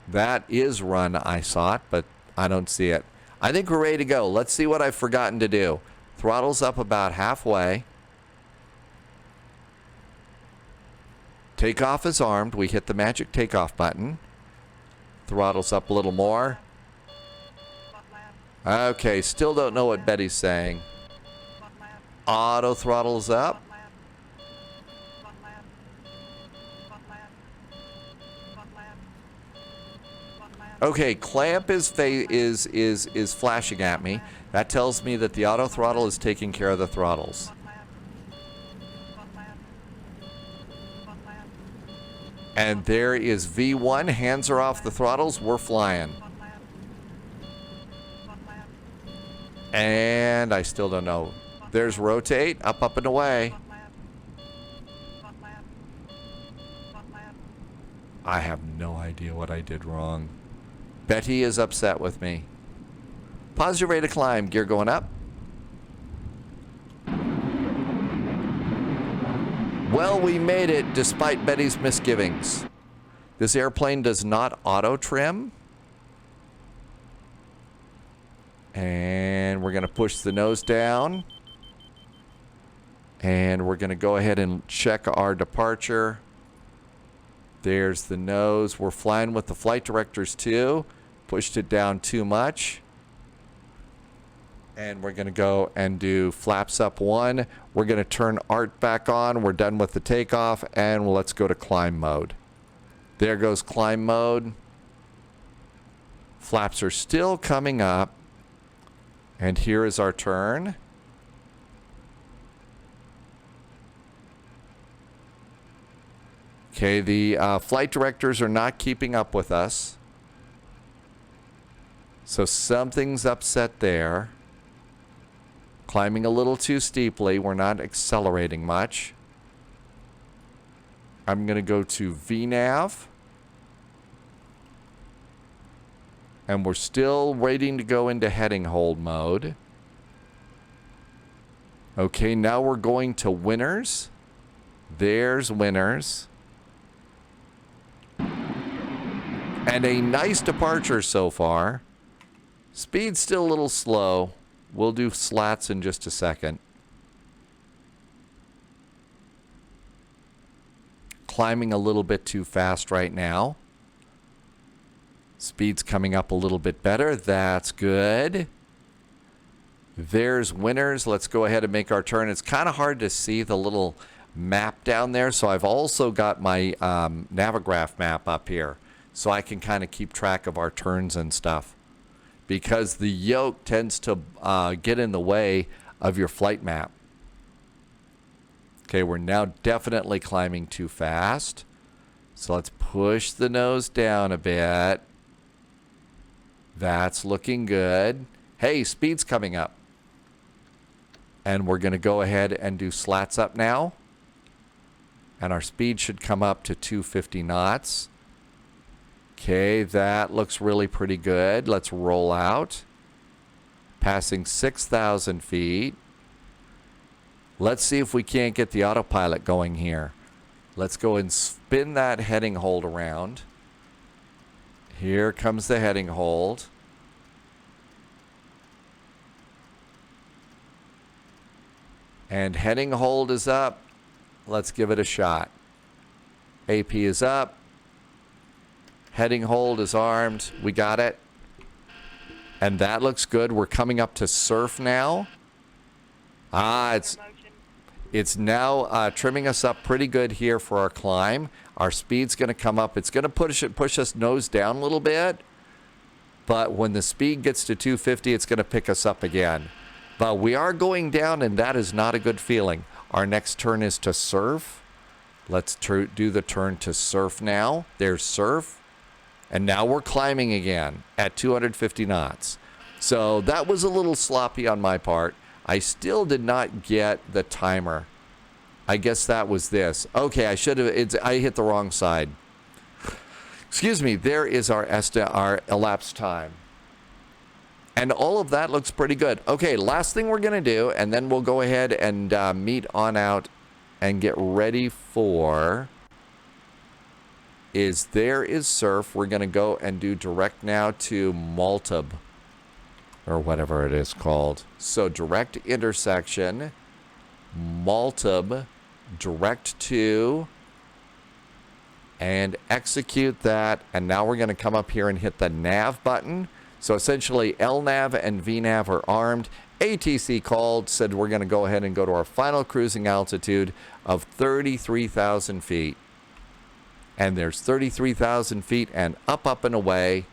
That is run, I saw it, but I don't see it. I think we're ready to go. Let's see what I've forgotten to do. Throttle's up about halfway. Takeoff is armed. We hit the magic takeoff button. Throttle's up a little more. Okay, still don't know what Betty's saying. Auto throttle's up. Okay, clamp is flashing at me. That tells me that the auto throttle is taking care of the throttles. And there is V1. Hands are off the throttles. We're flying. And I still don't know. There's rotate. Up, up, and away. I have no idea what I did wrong. Betty is upset with me. Positive rate of climb. Gear going up. Well, we made it despite Betty's misgivings. This airplane does not auto trim. And we're going to push the nose down. And we're going to go ahead and check our departure. There's the nose. We're flying with the flight directors too. Pushed it down too much. And we're going to go and do flaps up 1. We're going to turn ART back on. We're done with the takeoff. And let's go to climb mode. There goes climb mode. Flaps are still coming up. And here is our turn. Okay, the flight directors are not keeping up with us. So something's upset there. Climbing a little too steeply. We're not accelerating much. I'm going to go to VNAV. And we're still waiting to go into heading hold mode. Okay, now we're going to winners. There's winners. And a nice departure so far. Speed's still a little slow. We'll do slats in just a second. Climbing a little bit too fast right now. Speed's coming up a little bit better. That's good. There's winners. Let's go ahead and make our turn. It's kind of hard to see the little map down there, so I've also got my Navigraph map up here so I can kind of keep track of our turns and stuff, because the yoke tends to get in the way of your flight map. Okay, we're now definitely climbing too fast, so let's push the nose down a bit. That's looking good. Hey, speed's coming up. And we're going to go ahead and do slats up now. And our speed should come up to 250 knots. Okay, that looks really pretty good. Let's roll out. Passing 6,000 feet. Let's see if we can't get the autopilot going here. Let's go and spin that heading hold around. Here comes the heading hold. And heading hold is up. Let's give it a shot. AP is up. Heading hold is armed. We got it. And that looks good. We're coming up to surf now. It's now trimming us up pretty good here for our climb. Our speed's going to come up. It's going to push us nose down a little bit. But when the speed gets to 250, it's going to pick us up again. But we are going down, and that is not a good feeling. Our next turn is to surf. Let's do the turn to surf now. There's surf. And now we're climbing again at 250 knots. So that was a little sloppy on my part. I still did not get the timer. I guess that was this. Okay, I hit the wrong side. Excuse me. There is our elapsed time. And all of that looks pretty good. Okay, last thing we're going to do, and then we'll go ahead and meet on out and get ready for, there is surf. We're going to go and do direct now to Maddog, or whatever it is called. So direct intersection, Maddog, direct to, and execute that. And now we're going to come up here and hit the nav button. So essentially, LNAV and VNAV are armed. ATC called, said we're going to go ahead and go to our final cruising altitude of 33,000 feet. And there's 33,000 feet and up and away.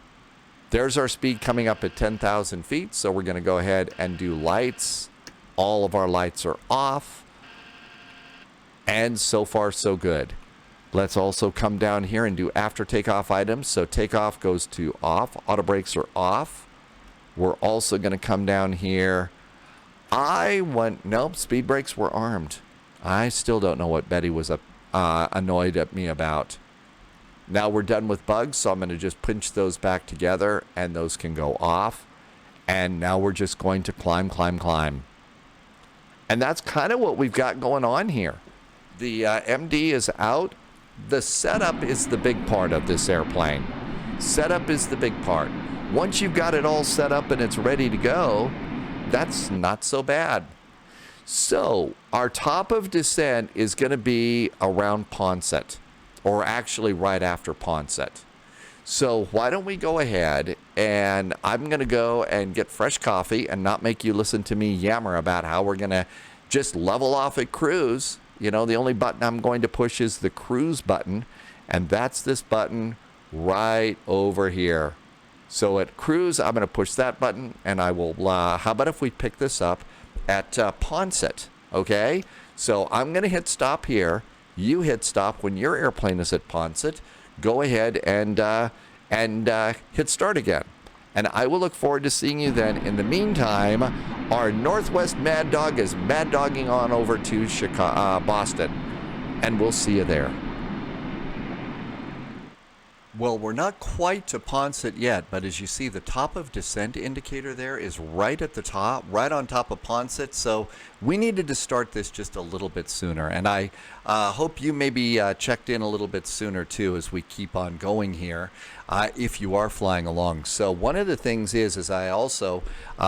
There's our speed coming up at 10,000 feet. So we're going to go ahead and do lights. All of our lights are off. And so far, so good. Let's also come down here and do after takeoff items. So takeoff goes to off. Auto brakes are off. We're also going to come down here. Nope, speed brakes were armed. I still don't know what Betty was annoyed at me about. Now we're done with bugs, so I'm going to just pinch those back together, and those can go off. And now we're just going to climb, climb, climb. And that's kind of what we've got going on here. The MD is out. The setup is the big part of this airplane. Setup is the big part. Once you've got it all set up and it's ready to go, that's not so bad. So our top of descent is going to be around PONCT, or actually right after PONCT. So why don't we go ahead, and I'm going to go and get fresh coffee and not make you listen to me yammer about how we're going to just level off at cruise. You know, the only button I'm going to push is the cruise button, and that's this button right over here. So at cruise, I'm going to push that button, and I will, how about if we pick this up at PONCT, okay? So I'm going to hit stop here. You hit stop when your airplane is at PONCT. Go ahead and hit start again. And I will look forward to seeing you then. In the meantime, our Northwest Mad Dog is mad dogging on over to Boston. And we'll see you there. Well, we're not quite to PONCT yet, but as you see, the top of descent indicator there is right at the top, right on top of PONCT. So we needed to start this just a little bit sooner. And I hope you maybe checked in a little bit sooner too as we keep on going here, if you are flying along. So one of the things is I also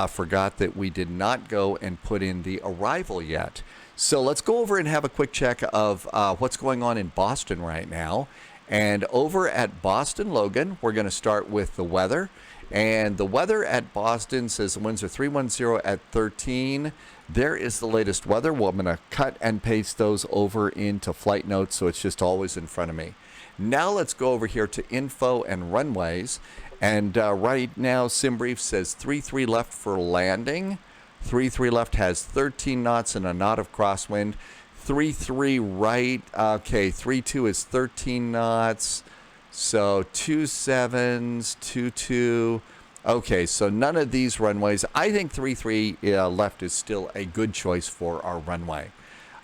forgot that we did not go and put in the arrival yet. So let's go over and have a quick check of what's going on in Boston right now. And over at Boston Logan, we're going to start with the weather. And the weather at Boston says the winds are 310 at 13. There is the latest weather. Well, I'm going to cut and paste those over into flight notes so it's just always in front of me. Now let's go over here to info and runways. And right now, SimBrief says 33 left for landing. 33 left has 13 knots and a knot of crosswind. 33 right, okay, 32 is 13 knots, so 27s, 22, okay, so none of these runways. I think 33 left is still a good choice for our runway.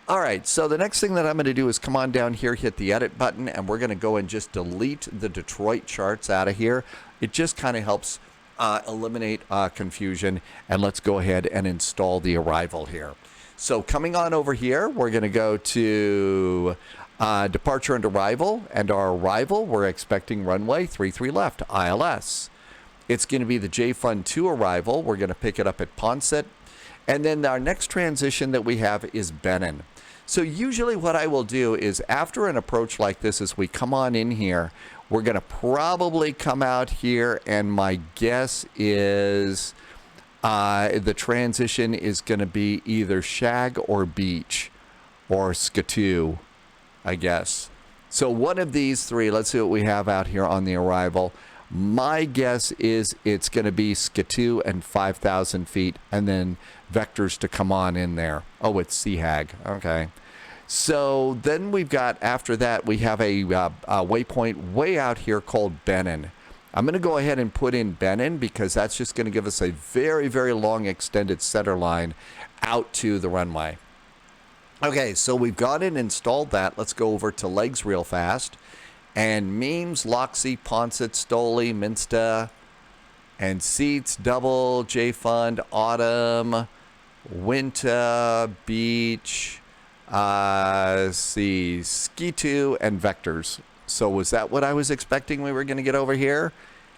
All right, so the next thing that I'm going to do is come on down here, hit the edit button, and we're going to go and just delete the Detroit charts out of here. It just kind of helps eliminate confusion, and let's go ahead and install the arrival here. So coming on over here, we're going to go to departure and arrival. And our arrival, we're expecting runway 33 left, ILS. It's going to be the JFund 2 arrival. We're going to pick it up at PONCT. And then our next transition that we have is Benin. So usually what I will do is after an approach like this, as we come on in here, we're going to probably come out here. And my guess is the transition is going to be either Shag or Beach or Skidoo, I guess. So one of these three, let's see what we have out here on the arrival. My guess is it's going to be Skidoo and 5,000 feet and then vectors to come on in there. Oh, it's Seahag. Okay. So then we've got, after that, we have a waypoint way out here called Benin. I'm going to go ahead and put in Benin because that's just going to give us a very, very long extended center line out to the runway. Okay, so we've got it installed that. Let's go over to legs real fast. And Memes, Loxy, PONCT, Stoli, Minsta, and Seats, Double, JFund, Autumn, Winter, Beach, Skidoo, and Vectors. So was that what I was expecting we were going to get over here?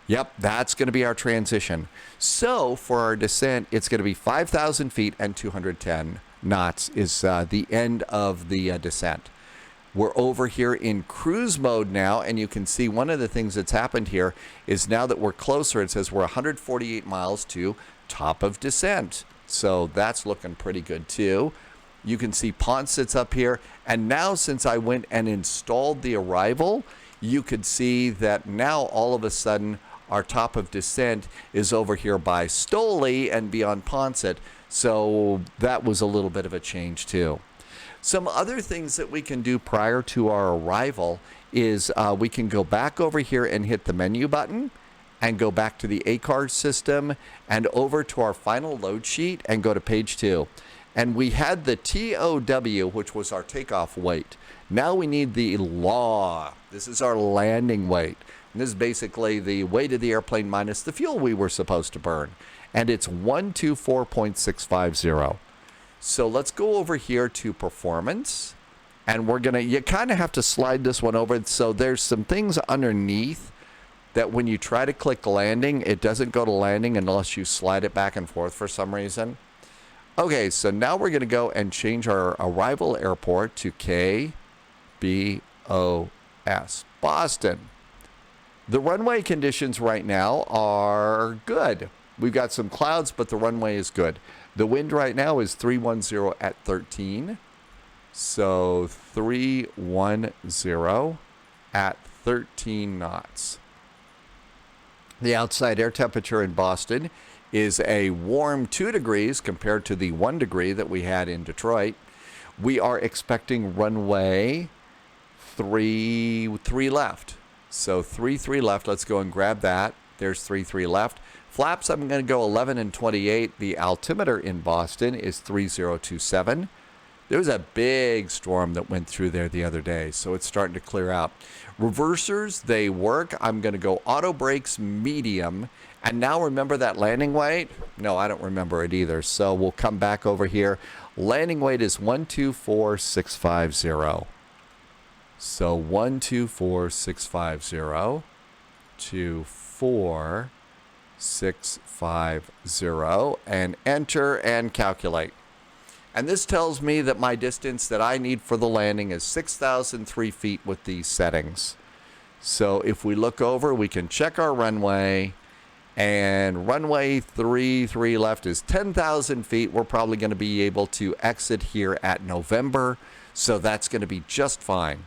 Yep, that's going to be our transition. So for our descent, it's going to be 5,000 feet and 210 knots is the end of the descent. We're over here in cruise mode now, and you can see one of the things that's happened here is now that we're closer, it says we're 148 miles to top of descent. So that's looking pretty good too. You can see PONCT's up here. And now since I went and installed the arrival, you could see that now all of a sudden our top of descent is over here by Stoli and beyond PONCT. So that was a little bit of a change too. Some other things that we can do prior to our arrival is we can go back over here and hit the menu button and go back to the ACARS system and over to our final load sheet and go to page 2. And we had the TOW, which was our takeoff weight. Now we need the LAW. This is our landing weight. And this is basically the weight of the airplane minus the fuel we were supposed to burn. And it's 124.650. So let's go over here to performance. And we're going to, you kind of have to slide this one over. So there's some things underneath that when you try to click landing, it doesn't go to landing unless you slide it back and forth for some reason. Okay, so now we're going to go and change our arrival airport to KBOS, Boston. The runway conditions right now are good. We've got some clouds, but the runway is good. The wind right now is 310 at 13. So 310 at 13 knots. The outside air temperature in Boston is a warm 2 degrees compared to the 1 degree that we had in Detroit. We are expecting runway 3 left. So 3 left. Let's go and grab that. There's 3 left. Flaps, I'm going to go 11 and 28. The altimeter in Boston is 3027. There was a big storm that went through there the other day, so it's starting to clear out. Reversers, they work. I'm going to go auto brakes medium. And now remember that landing weight? No, I don't remember it either. So we'll come back over here. Landing weight is 124650. So 124650 to 4650 and enter and calculate. And this tells me that my distance that I need for the landing is 6,003 feet with these settings. So if we look over, we can check our runway. And runway 33 left is 10,000 feet. We're probably going to be able to exit here at November. So that's going to be just fine.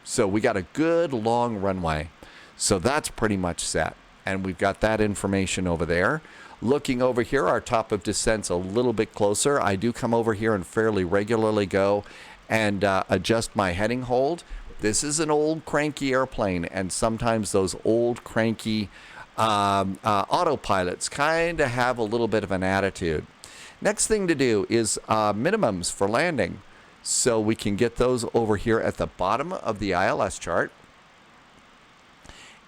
So we got a good long runway. So that's pretty much set. And we've got that information over there. Looking over here, our top of descent's a little bit closer. I do come over here and fairly regularly go and adjust my heading hold. This is an old cranky airplane, and sometimes those old cranky autopilots kind of have a little bit of an attitude. Next thing to do is minimums for landing. So we can get those over here at the bottom of the ILS chart.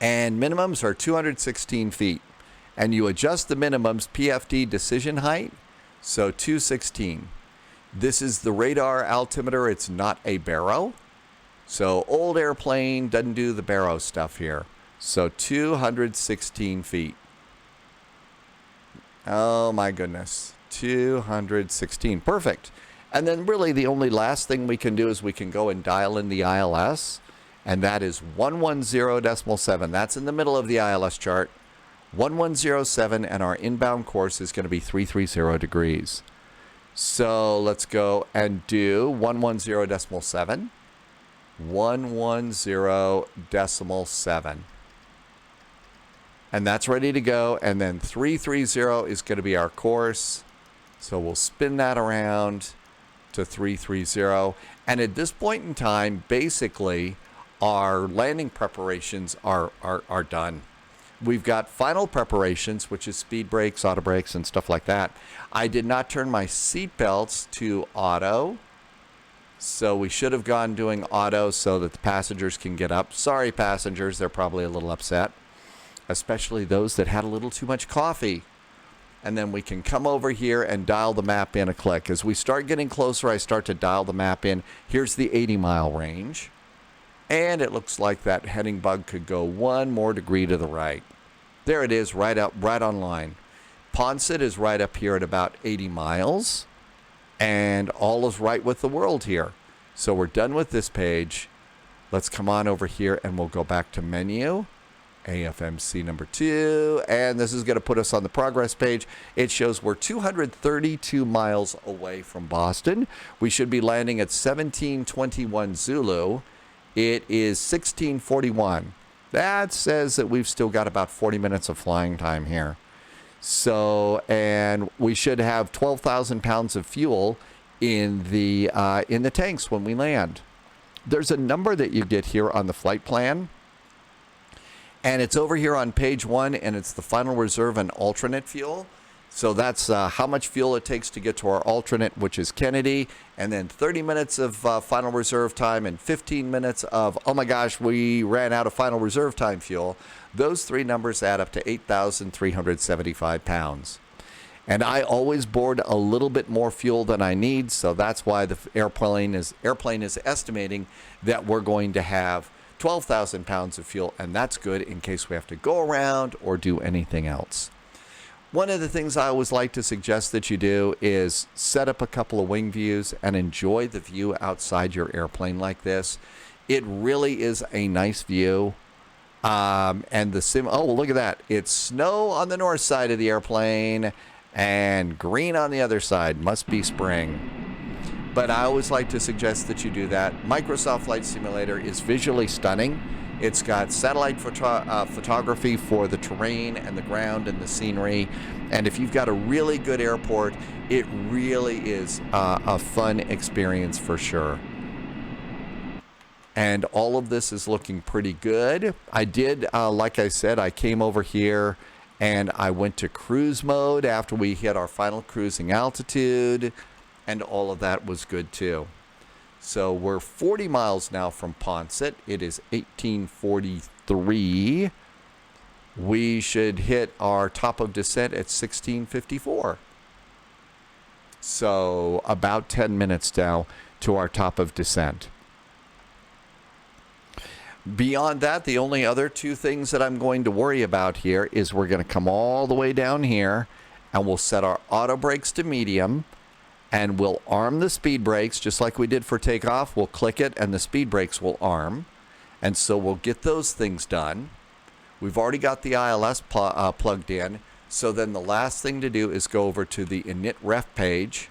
And minimums are 216 feet. And you adjust the minimums PFD decision height, so 216. This is the radar altimeter. It's not a baro. So old airplane doesn't do the baro stuff here. So 216 feet. Oh my goodness. 216. Perfect. And then really the only last thing we can do is we can go and dial in the ILS. And that is 110.7. That's in the middle of the ILS chart. 1107, and our inbound course is going to be 330 degrees. So let's go and do 110.7. 110.7. And that's ready to go. And then 330 is going to be our course. So we'll spin that around to 330. And at this point in time, basically, our landing preparations are done. We've got final preparations, which is speed brakes, auto brakes, and stuff like that. I did not turn my seat belts to auto. So we should have gone doing auto so that the passengers can get up. Sorry, passengers, they're probably a little upset, especially those that had a little too much coffee. And then we can come over here and dial the map in a click. As we start getting closer, I start to dial the map in. Here's the 80-mile range. And it looks like that heading bug could go one more degree to the right. There it is, right on line. PONCT is right up here at about 80 miles. And all is right with the world here. So we're done with this page. Let's come on over here and we'll go back to menu. AFMC number 2. And this is going to put us on the progress page. It shows we're 232 miles away from Boston. We should be landing at 1721 Zulu. It is 1641. That says that we've still got about 40 minutes of flying time here. So, and we should have 12,000 pounds of fuel in the tanks when we land. There's a number that you get here on the flight plan. And it's over here on page 1, and it's the final reserve and alternate fuel. So that's how much fuel it takes to get to our alternate, which is Kennedy, and then 30 minutes of final reserve time and 15 minutes of, oh my gosh, we ran out of final reserve time fuel. Those three numbers add up to 8,375 pounds. And I always board a little bit more fuel than I need, so that's why the airplane is estimating that we're going to have 12,000 pounds of fuel, and that's good in case we have to go around or do anything else. One of the things I always like to suggest that you do is set up a couple of wing views and enjoy the view outside your airplane like this. It really is a nice view. And the oh, look at that. It's snow on the north side of the airplane and green on the other side. Must be spring. But I always like to suggest that you do that. Microsoft Flight Simulator is visually stunning. It's got satellite photography for the terrain and the ground and the scenery. And if you've got a really good airport, it really is a fun experience for sure. And all of this is looking pretty good. I did, like I said, I came over here and I went to cruise mode after we hit our final cruising altitude. and all of that was good too. So we're 40 miles now from PONCT. It is 1843. We should hit our top of descent at 1654. So about 10 minutes now to our top of descent. Beyond that, the only other two things that I'm going to worry about here is we're going to come all the way down here and we'll set our auto brakes to medium and we'll arm the speed brakes just like we did for takeoff. We'll click it and the speed brakes will arm. And so we'll get those things done. We've already got the ILS plugged in. So then the last thing to do is go over to the init ref page.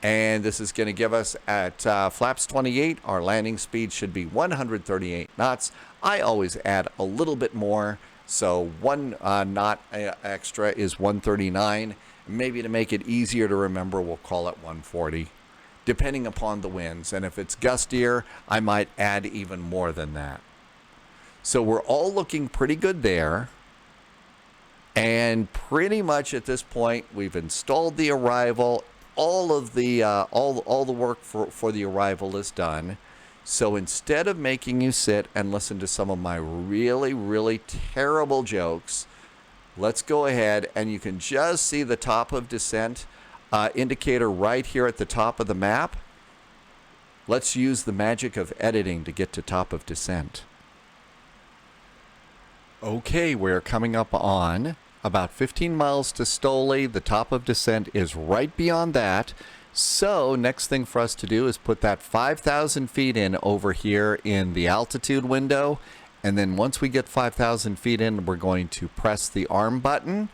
And this is going to give us at flaps 28, our landing speed should be 138 knots. I always add a little bit more. So 1 knot extra is 139. Maybe to make it easier to remember, we'll call it 140, depending upon the winds. And if it's gustier, I might add even more than that. So we're all looking pretty good there. And pretty much at this point, we've installed the arrival. All of the all the work for the arrival is done. So instead of making you sit and listen to some of my really, really terrible jokes, let's go ahead and you can just see the top of descent indicator right here at the top of the map. Let's use the magic of editing to get to top of descent. Okay, we're coming up on about 15 miles to Stoli. The top of descent is right beyond that. So next thing for us to do is put that 5,000 feet in over here in the altitude window. And then once we get 5,000 feet in, we're going to press the arm button.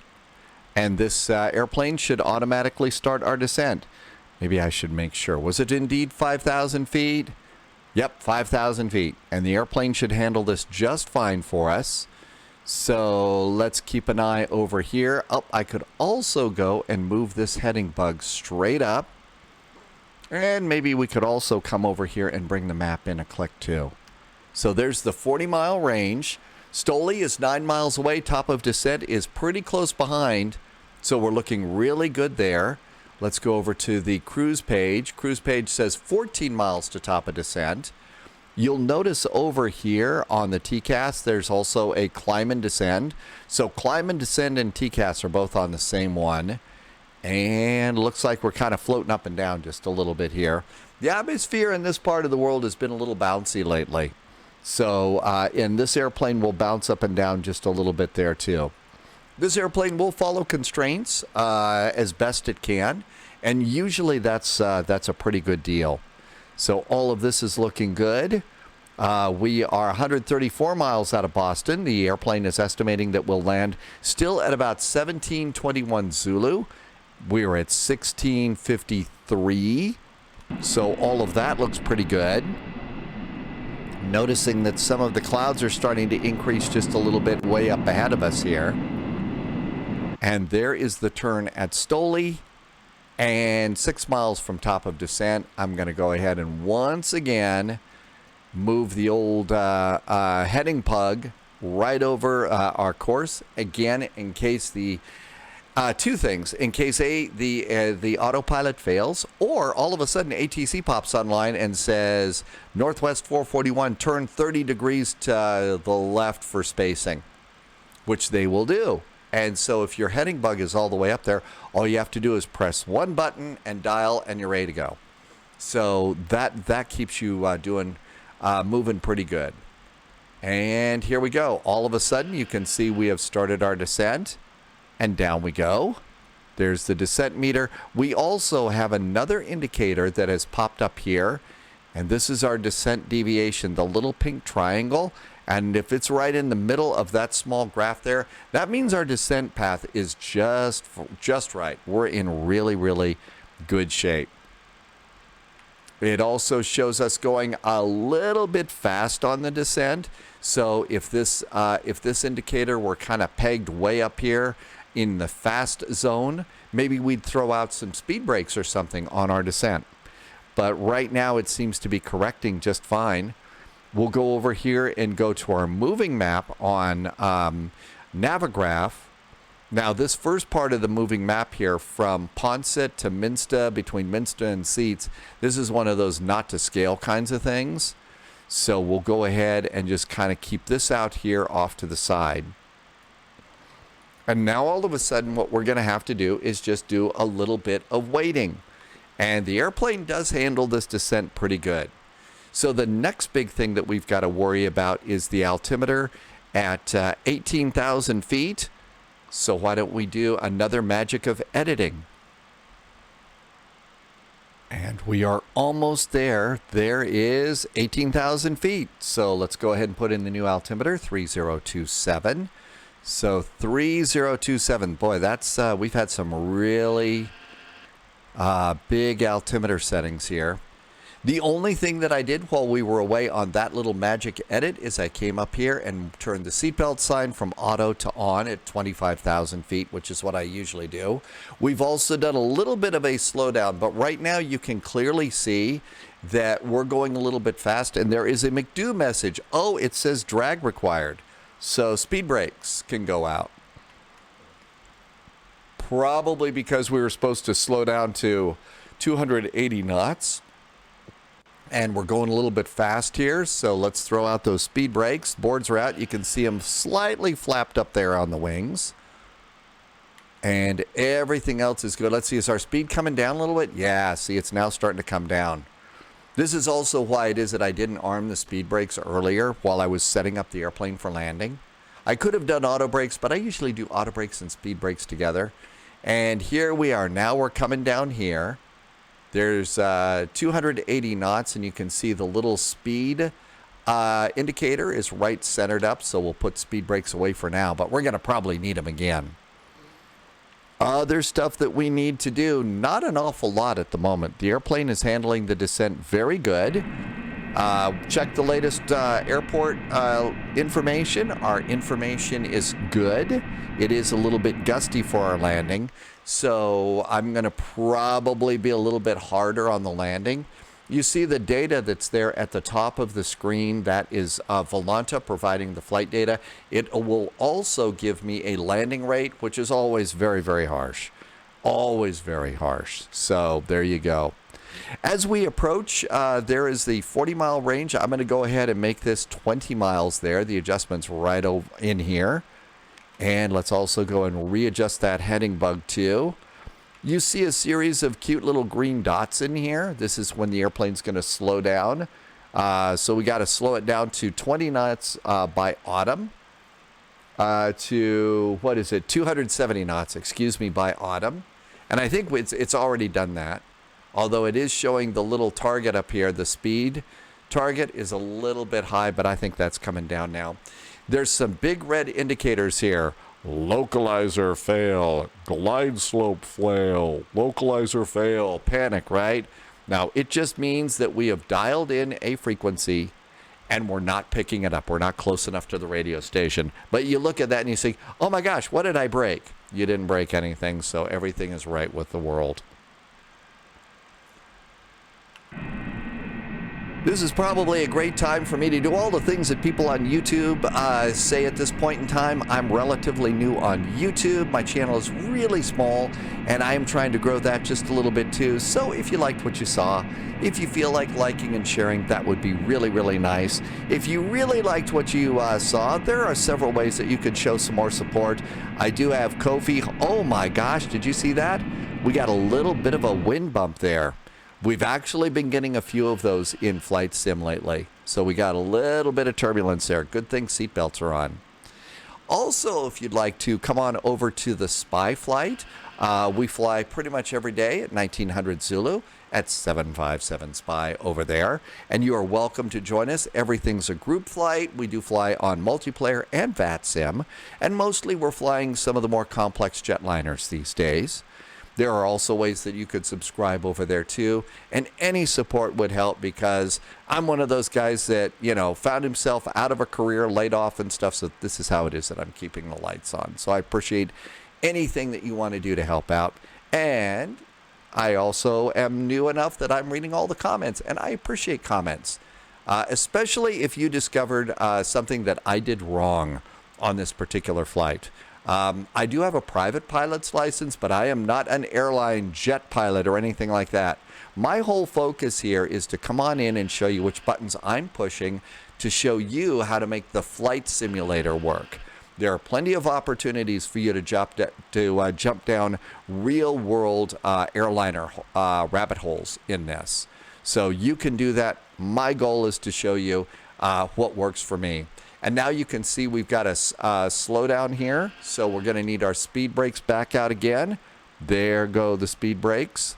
And this airplane should automatically start our descent. Maybe I should make sure. Was it indeed 5,000 feet? Yep, 5,000 feet. And the airplane should handle this just fine for us. So let's keep an eye over here. Oh, I could also go and move this heading bug straight up. And maybe we could also come over here and bring the map in a click too. So there's the 40-mile range. Stoli is 9 miles away. Top of descent is pretty close behind. So we're looking really good there. Let's go over to the cruise page. Cruise page says 14 miles to top of descent. You'll notice over here on the TCAS, there's also a climb and descend. So climb and descend and TCAS are both on the same one. And looks like we're kind of floating up and down just a little bit here. The atmosphere in this part of the world has been a little bouncy lately. So in this airplane will bounce up and down just a little bit there too. This airplane will follow constraints as best it can. And usually that's a pretty good deal. So all of this is looking good. We are 134 miles out of Boston. The airplane is estimating that we'll land still at about 1721 Zulu. We're at 1653. So all of that looks pretty good. Noticing that some of the clouds are starting to increase just a little bit way up ahead of us here. And there is the turn at Stoli. And 6 miles from top of descent, I'm going to go ahead and once again move the old heading pug right over our course. Again, in case the two things: in case the autopilot fails, or all of a sudden ATC pops online and says Northwest 441, turn 30 degrees to the left for spacing, which they will do. And so if your heading bug is all the way up there, all you have to do is press one button and dial, and you're ready to go. So that keeps you moving pretty good. And here we go. All of a sudden, you can see we have started our descent, and down we go. There's the descent meter. We also have another indicator that has popped up here, and this is our descent deviation, the little pink triangle. And if it's right in the middle of that small graph there, that means our descent path is just right. We're in really, really good shape. It also shows us going a little bit fast on the descent. So if this indicator were kind of pegged way up here in the fast zone, maybe we'd throw out some speed brakes or something on our descent. But right now it seems to be correcting just fine. We'll go over here and go to our moving map on Navigraph. Now, this first part of the moving map here from PONCT to Minsta, between Minsta and Seats, this is one of those not to scale kinds of things. So we'll go ahead and just kind of keep this out here off to the side. And now all of a sudden what we're going to have to do is just do a little bit of weighting. And the airplane does handle this descent pretty good. So the next big thing that we've got to worry about is the altimeter at 18,000 feet. So why don't we do another magic of editing? And we are almost there. There is 18,000 feet. So let's go ahead and put in the new altimeter, 3027. So 3027. Boy, that's we've had some really big altimeter settings here. The only thing that I did while we were away on that little magic edit is I came up here and turned the seatbelt sign from auto to on at 25,000 feet, which is what I usually do. We've also done a little bit of a slowdown, but right now you can clearly see that we're going a little bit fast, and there is a McDo message. Oh, it says drag required. So speed brakes can go out. Probably because we were supposed to slow down to 280 knots. And we're going a little bit fast here, so let's throw out those speed brakes. Boards are out. You can see them slightly flapped up there on the wings. And everything else is good. Let's see, is our speed coming down a little bit? Yeah, see, it's now starting to come down. This is also why it is that I didn't arm the speed brakes earlier while I was setting up the airplane for landing. I could have done auto brakes, but I usually do auto brakes and speed brakes together. And here we are. Now we're coming down here. There's 280 knots, and you can see the little speed indicator is right centered up, so we'll put speed brakes away for now, but we're going to probably need them again. Other stuff that we need to do, not an awful lot at the moment. The airplane is handling the descent very good. Check the latest airport information. Our information is good. It is a little bit gusty for our landing, so I'm going to probably be a little bit harder on the landing. You see the data that's there at the top of the screen. That is Volanta providing the flight data. It will also give me a landing rate, which is always very, very harsh. Always very harsh. So there you go. As we approach, there is the 40-mile range. I'm going to go ahead and make this 20 miles there. The adjustment's right over in here. And let's also go and readjust that heading bug too. You see a series of cute little green dots in here. This is when the airplane's going to slow down. So we got to slow it down to 20 knots by autumn. To, what is it, 270 knots, excuse me, by autumn. And I think it's already done that. Although it is showing the little target up here, the speed target is a little bit high, but I think that's coming down now. There's some big red indicators here. Localizer fail, glide slope fail, localizer fail, panic, right? Now, it just means that we have dialed in a frequency and we're not picking it up. We're not close enough to the radio station. But you look at that and you say, oh my gosh, what did I break? You didn't break anything, so everything is right with the world. This is probably a great time for me to do all the things that people on YouTube say at this point in time. I'm relatively new on YouTube. My channel is really small, and I am trying to grow that just a little bit too. So if you liked what you saw, if you feel like liking and sharing, that would be really, really nice. If you really liked what you saw, there are several ways that you could show some more support. I do have Ko-fi. Oh my gosh, did you see that? We got a little bit of a wind bump there. We've actually been getting a few of those in Flight Sim lately. So we got a little bit of turbulence there. Good thing seatbelts are on. Also, if you'd like to come on over to the Spy Flight, we fly pretty much every day at 1900 Zulu at 757 Spy over there. And you are welcome to join us. Everything's a group flight. We do fly on multiplayer and VATSIM. And mostly we're flying some of the more complex jetliners these days. There are also ways that you could subscribe over there too, and any support would help because I'm one of those guys that, you know, found himself out of a career, laid off and stuff, so this is how it is that I'm keeping the lights on. So I appreciate anything that you want to do to help out, and I also am new enough that I'm reading all the comments, and I appreciate comments, especially if you discovered something that I did wrong on this particular flight. I do have a private pilot's license, but I am not an airline jet pilot or anything like that. My whole focus here is to come on in and show you which buttons I'm pushing to show you how to make the flight simulator work. There are plenty of opportunities for you to jump down real-world airliner rabbit holes in this. So you can do that. My goal is to show you what works for me. And now you can see we've got a slowdown here. So we're going to need our speed brakes back out again. There go the speed brakes.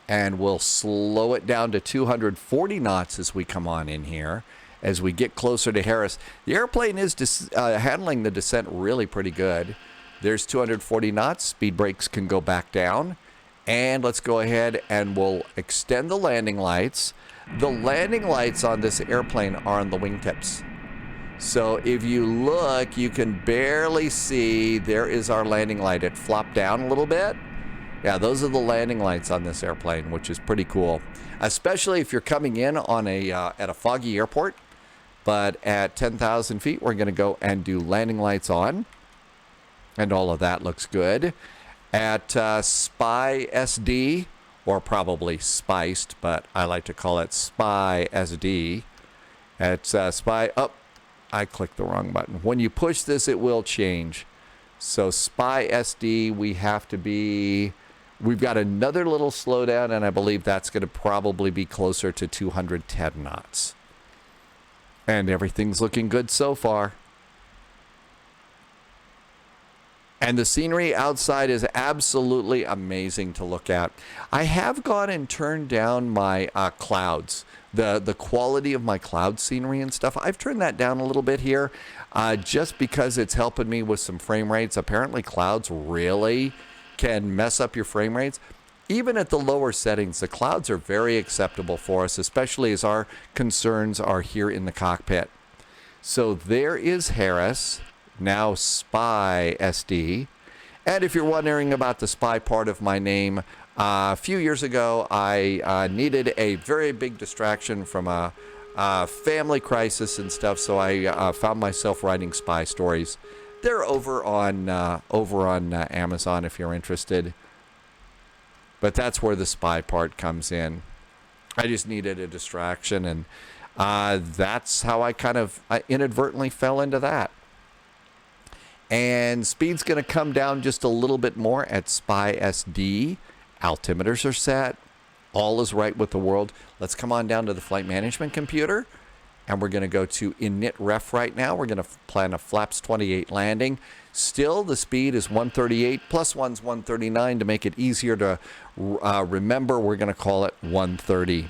And we'll slow it down to 240 knots as we come on in here. As we get closer to Harris, the airplane is handling the descent really pretty good. There's 240 knots. Speed brakes can go back down. And let's go ahead and we'll extend the landing lights. The landing lights on this airplane are on the wingtips. So if you look, you can barely see, there is our landing light. It flopped down a little bit. Yeah, those are the landing lights on this airplane, which is pretty cool. Especially if you're coming in on at a foggy airport. But at 10,000 feet, we're going to go and do landing lights on. And all of that looks good. At SPY SD, or probably Spiced, but I like to call it SPY SD. At SPY, I clicked the wrong button. When you push this, it will change. So SPY SD, we've got another little slowdown, and I believe that's going to probably be closer to 210 knots. And everything's looking good so far. And the scenery outside is absolutely amazing to look at. I have gone and turned down my clouds, the quality of my cloud scenery and stuff. I've turned that down a little bit here just because it's helping me with some frame rates. Apparently clouds really can mess up your frame rates. Even at the lower settings, the clouds are very acceptable for us, especially as our concerns are here in the cockpit. So there is Harris, now SPY SD. And if you're wondering about the SPY part of my name, a few years ago, I needed a very big distraction from a family crisis and stuff, so I found myself writing spy stories. They're over on Amazon if you're interested. But that's where the spy part comes in. I just needed a distraction, and that's how I kind of inadvertently fell into that. And speed's going to come down just a little bit more at SPY SD. Altimeters are set. All is right with the world. Let's come on down to the flight management computer. And we're going to go to init ref right now. We're going to plan a flaps 28 landing. Still, the speed is 138. Plus one's 139. To make it easier to remember, we're going to call it 130.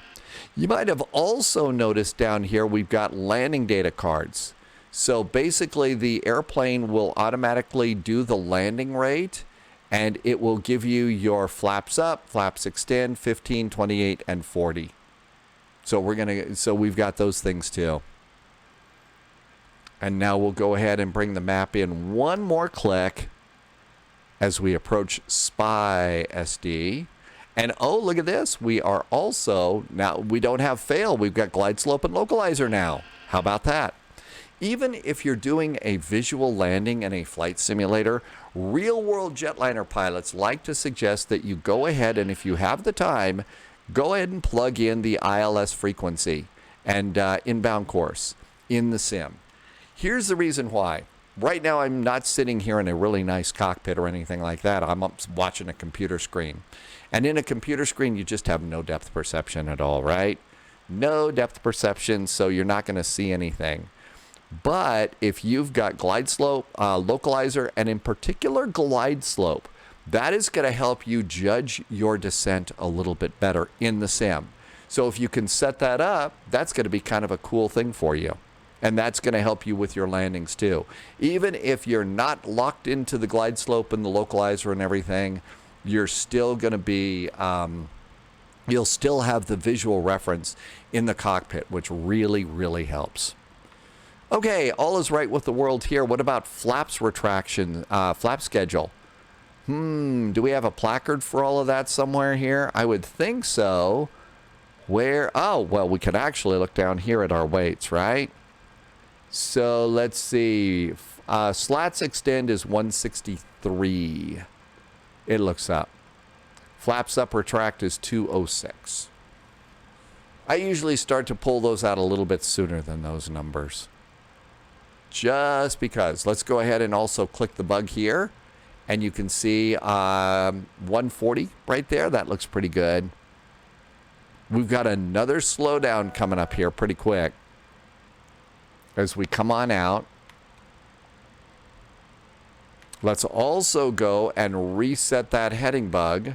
You might have also noticed down here we've got landing data cards. So basically, the airplane will automatically do the landing rate, and it will give you your flaps up, flaps extend, 15, 28, and 40. So we've got those things too. And now we'll go ahead and bring the map in one more click as we approach SPY SD. And oh, look at this. We are also, now we don't have fail. We've got glide slope and localizer now. How about that? Even if you're doing a visual landing in a flight simulator, real-world jetliner pilots like to suggest that you go ahead and if you have the time, go ahead and plug in the ILS frequency and inbound course in the sim. Here's the reason why. Right now, I'm not sitting here in a really nice cockpit or anything like that. I'm up watching a computer screen. And in a computer screen, you just have no depth perception at all, right? No depth perception, so you're not going to see anything. But if you've got glide slope, localizer, and in particular glide slope, that is going to help you judge your descent a little bit better in the sim. So if you can set that up, that's going to be kind of a cool thing for you. And that's going to help you with your landings too. Even if you're not locked into the glide slope and the localizer and everything, you're still going to be, you'll still have the visual reference in the cockpit, which really, really helps. Okay, all is right with the world here. What about flaps retraction, flap schedule? Do we have a placard for all of that somewhere here? I would think so. Where? Oh, well, we can actually look down here at our weights, right? So let's see. Slats extend is 163. It looks up. Flaps up retract is 206. I usually start to pull those out a little bit sooner than those numbers. Just because. Let's go ahead and also click the bug here. And you can see 140 right there. That looks pretty good. We've got another slowdown coming up here pretty quick. As we come on out. Let's also go and reset that heading bug.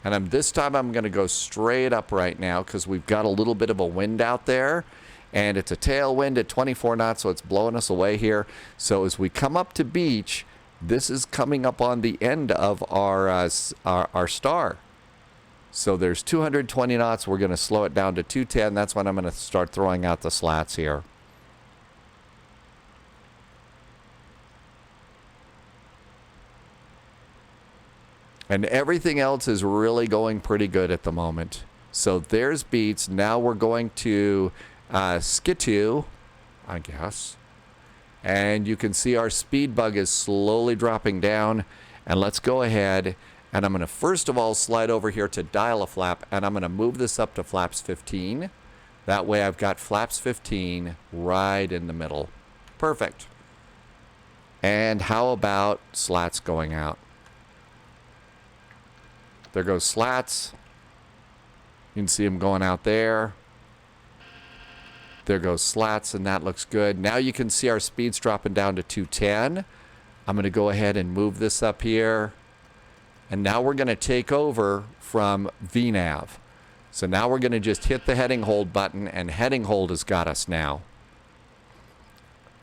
And this time I'm going to go straight up right now because we've got a little bit of a wind out there. And it's a tailwind at 24 knots, so it's blowing us away here. So as we come up to beach, this is coming up on the end of our star. So there's 220 knots. We're going to slow it down to 210. That's when I'm going to start throwing out the slats here. And everything else is really going pretty good at the moment. So there's beats. Now we're going to Skitu, I guess. And you can see our speed bug is slowly dropping down. And let's go ahead. And I'm going to first of all slide over here to dial a flap. And I'm going to move this up to flaps 15. That way I've got flaps 15 right in the middle. Perfect. And how about slats going out? There goes slats. You can see them going out there. There goes slats, and that looks good. Now you can see our speeds dropping down to 210. I'm going to go ahead and move this up here. And now we're going to take over from VNAV. So now we're going to just hit the heading hold button, and heading hold has got us now.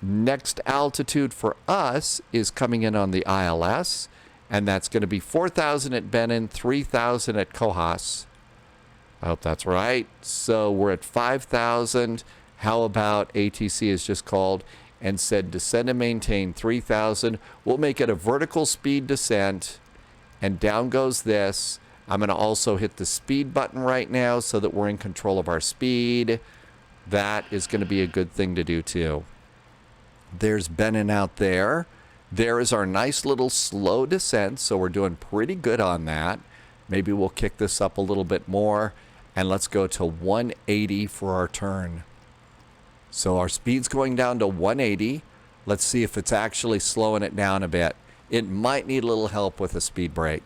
Next altitude for us is coming in on the ILS. And that's going to be 4,000 at Benin, 3,000 at Cojas. I hope that's right. So we're at 5,000. How about ATC is just called and said descend and maintain 3,000. We'll make it a vertical speed descent. And down goes this. I'm going to also hit the speed button right now so that we're in control of our speed. That is going to be a good thing to do too. There's Benin out there. There is our nice little slow descent, so we're doing pretty good on that. Maybe we'll kick this up a little bit more, and let's go to 180 for our turn. So our speed's going down to 180. Let's see if it's actually slowing it down a bit. It might need a little help with a speed brake.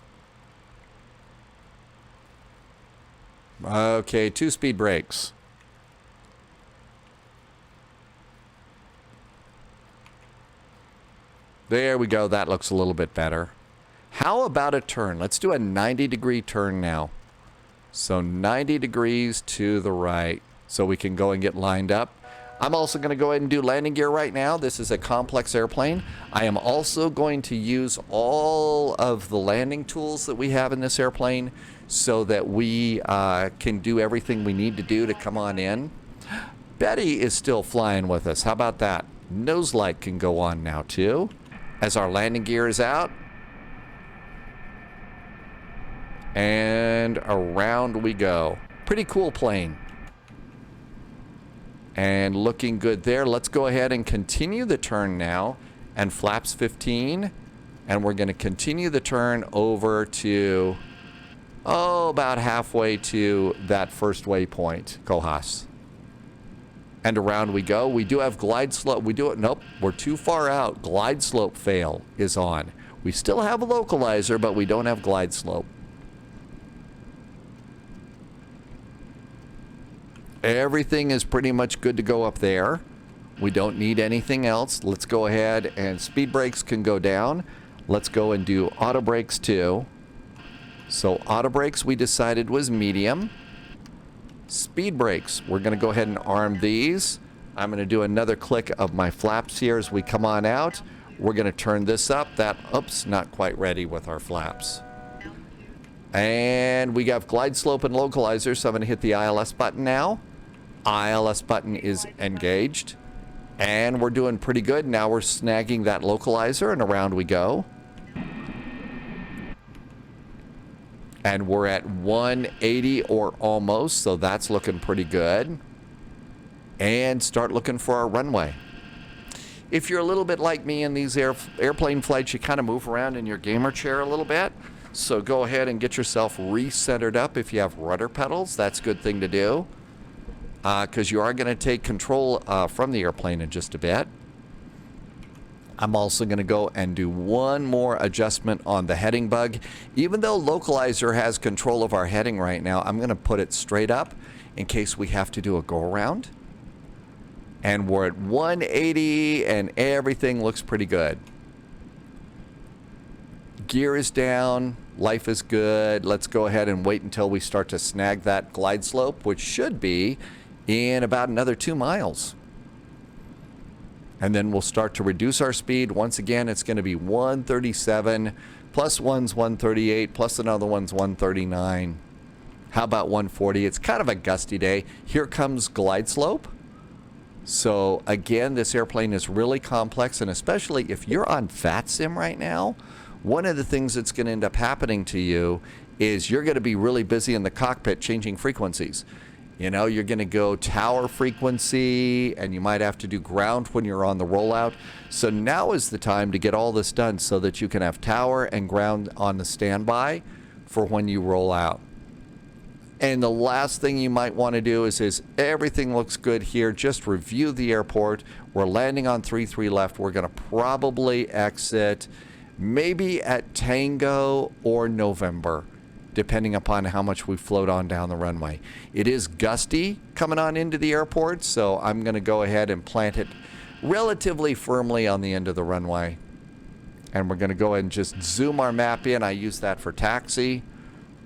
Okay, 2 speed brakes. There we go. That looks a little bit better. How about a turn? Let's do a 90-degree turn now. So 90 degrees to the right. So we can go and get lined up. I'm also going to go ahead and do landing gear right now. This is a complex airplane. I am also going to use all of the landing tools that we have in this airplane so that we can do everything we need to do to come on in. Betty is still flying with us. How about that? Nose light can go on now too. As our landing gear is out. And around we go. Pretty cool plane. And looking good there. Let's go ahead and continue the turn now. And flaps 15. And we're going to continue the turn over to, about halfway to that first waypoint, Cojas. And around we go. We do have glide slope. Nope, we're too far out. Glide slope fail is on. We still have a localizer, but we don't have glide slope. Everything is pretty much good to go up there. We don't need anything else. Let's go ahead and speed brakes can go down. Let's go and do auto brakes too. So auto brakes we decided was medium. Speed brakes, we're going to go ahead and arm these. I'm going to do another click of my flaps here as we come on out. We're going to turn this up. Oops, not quite ready with our flaps. And we got glide slope and localizer, so I'm going to hit the ILS button now. ILS button is engaged. And we're doing pretty good. Now we're snagging that localizer, and around we go. And we're at 180 or almost, so that's looking pretty good. And start looking for our runway. If you're a little bit like me in these airplane flights, you kind of move around in your gamer chair a little bit. So go ahead and get yourself recentered up. If you have rudder pedals, that's a good thing to do, because you are going to take control from the airplane in just a bit. I'm also going to go and do one more adjustment on the heading bug. Even though Localizer has control of our heading right now, I'm going to put it straight up in case we have to do a go-around. And we're at 180 and everything looks pretty good. Gear is down. Life is good. Let's go ahead and wait until we start to snag that glide slope, which should be in about another 2 miles. And then we'll start to reduce our speed. Once again, it's going to be 137, plus one's 138, plus another one's 139. How about 140? It's kind of a gusty day. Here comes glide slope. So again, this airplane is really complex, and especially if you're on FatSim right now, one of the things that's going to end up happening to you is you're going to be really busy in the cockpit changing frequencies. You know, you're going to go tower frequency, and you might have to do ground when you're on the rollout. So now is the time to get all this done so that you can have tower and ground on the standby for when you roll out. And the last thing you might want to do is everything looks good here. Just review the airport. We're landing on 33 left. We're going to probably exit maybe at Tango or November, depending upon how much we float on down the runway. It is gusty coming on into the airport, so I'm going to go ahead and plant it relatively firmly on the end of the runway. And we're going to go ahead and just zoom our map in. I use that for taxi.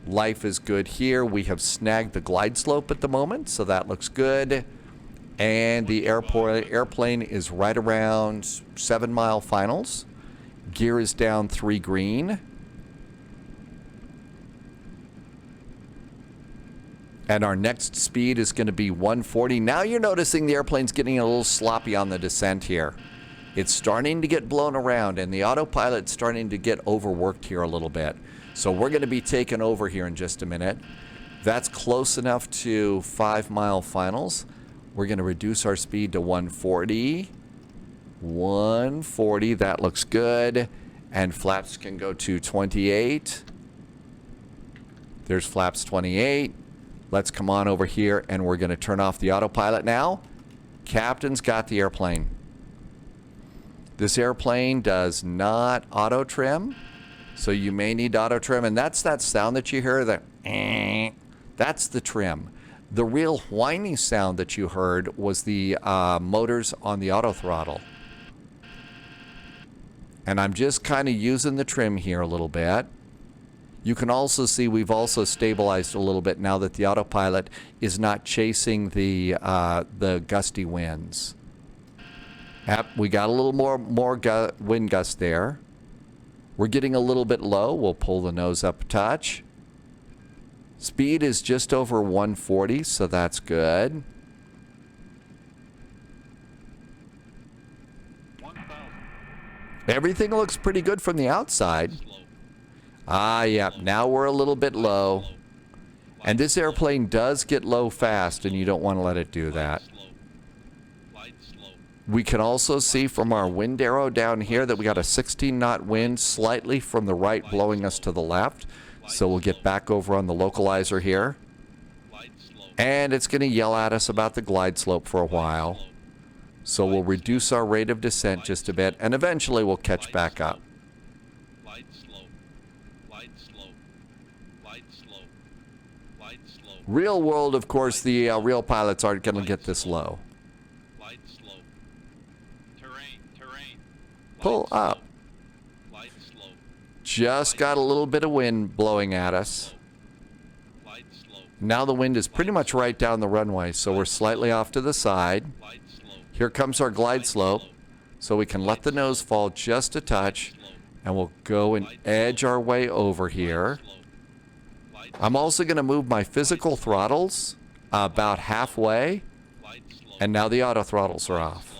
Life is good here. We have snagged the glide slope at the moment, so that looks good. And the airplane is right around 7 mile finals. Gear is down 3 green. And our next speed is going to be 140. Now you're noticing the airplane's getting a little sloppy on the descent here. It's starting to get blown around, and the autopilot's starting to get overworked here a little bit. So we're going to be taking over here in just a minute. That's close enough to 5 mile finals. We're going to reduce our speed to 140. 140, that looks good. And flaps can go to 28. There's flaps 28. Let's come on over here, and we're going to turn off the autopilot now. Captain's got the airplane. This airplane does not auto trim, so you may need auto trim, and that's that sound that you hear, that's the trim. The real whiny sound that you heard was the motors on the auto throttle. And I'm just kind of using the trim here a little bit. You can also see we've also stabilized a little bit now that the autopilot is not chasing the gusty winds. Yep, we got a little more wind gust there. We're getting a little bit low. We'll pull the nose up a touch. Speed is just over 140, so that's good. 1,000. Everything looks pretty good from the outside. Yeah, now we're a little bit low. And this airplane does get low fast, and you don't want to let it do that. We can also see from our wind arrow down here that we got a 16-knot wind slightly from the right blowing us to the left. So we'll get back over on the localizer here. And it's going to yell at us about the glide slope for a while. So we'll reduce our rate of descent just a bit, and eventually we'll catch back up. Real world, of course, the real pilots aren't going to get this low. Pull up. Just got a little bit of wind blowing at us. Now the wind is pretty much right down the runway, so we're slightly off to the side. Here comes our glide slope, so we can let the nose fall just a touch, and we'll go and edge our way over here. I'm also going to move my physical throttles about halfway, and now the auto throttles are off.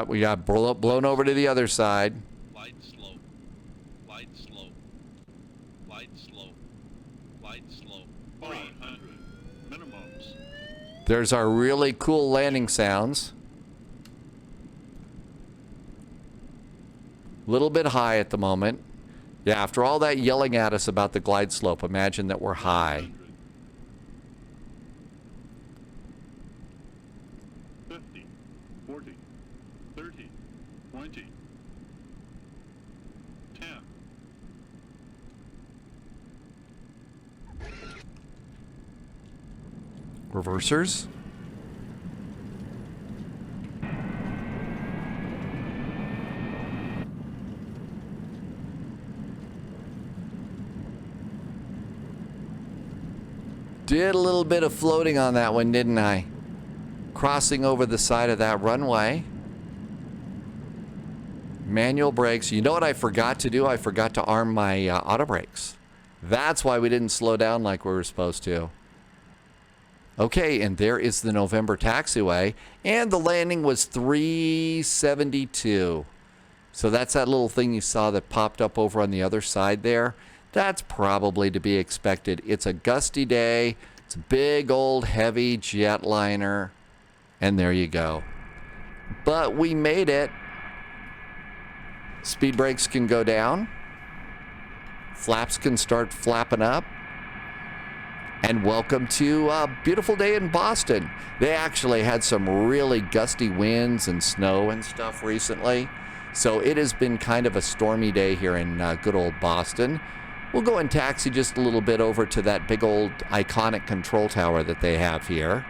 We got blown over to the other side. 300 minimums. There's our really cool landing sounds. A little bit high at the moment. Yeah, after all that yelling at us about the glide slope, imagine that we're high. 50, 40, 30, 20, 10. Reversers. Did a little bit of floating on that one, didn't I? Crossing over the side of that runway. Manual brakes. You know what I forgot to do? I forgot to arm my auto brakes. That's why we didn't slow down like we were supposed to. Okay, and there is the November taxiway. And the landing was 372. So that's that little thing you saw that popped up over on the other side there. That's probably to be expected. It's a gusty day. It's a big old heavy jetliner. And there you go. But we made it. Speed brakes can go down. Flaps can start flapping up. And welcome to a beautiful day in Boston. They actually had some really gusty winds and snow and stuff recently. So it has been kind of a stormy day here in good old Boston. We'll go and taxi just a little bit over to that big old iconic control tower that they have here.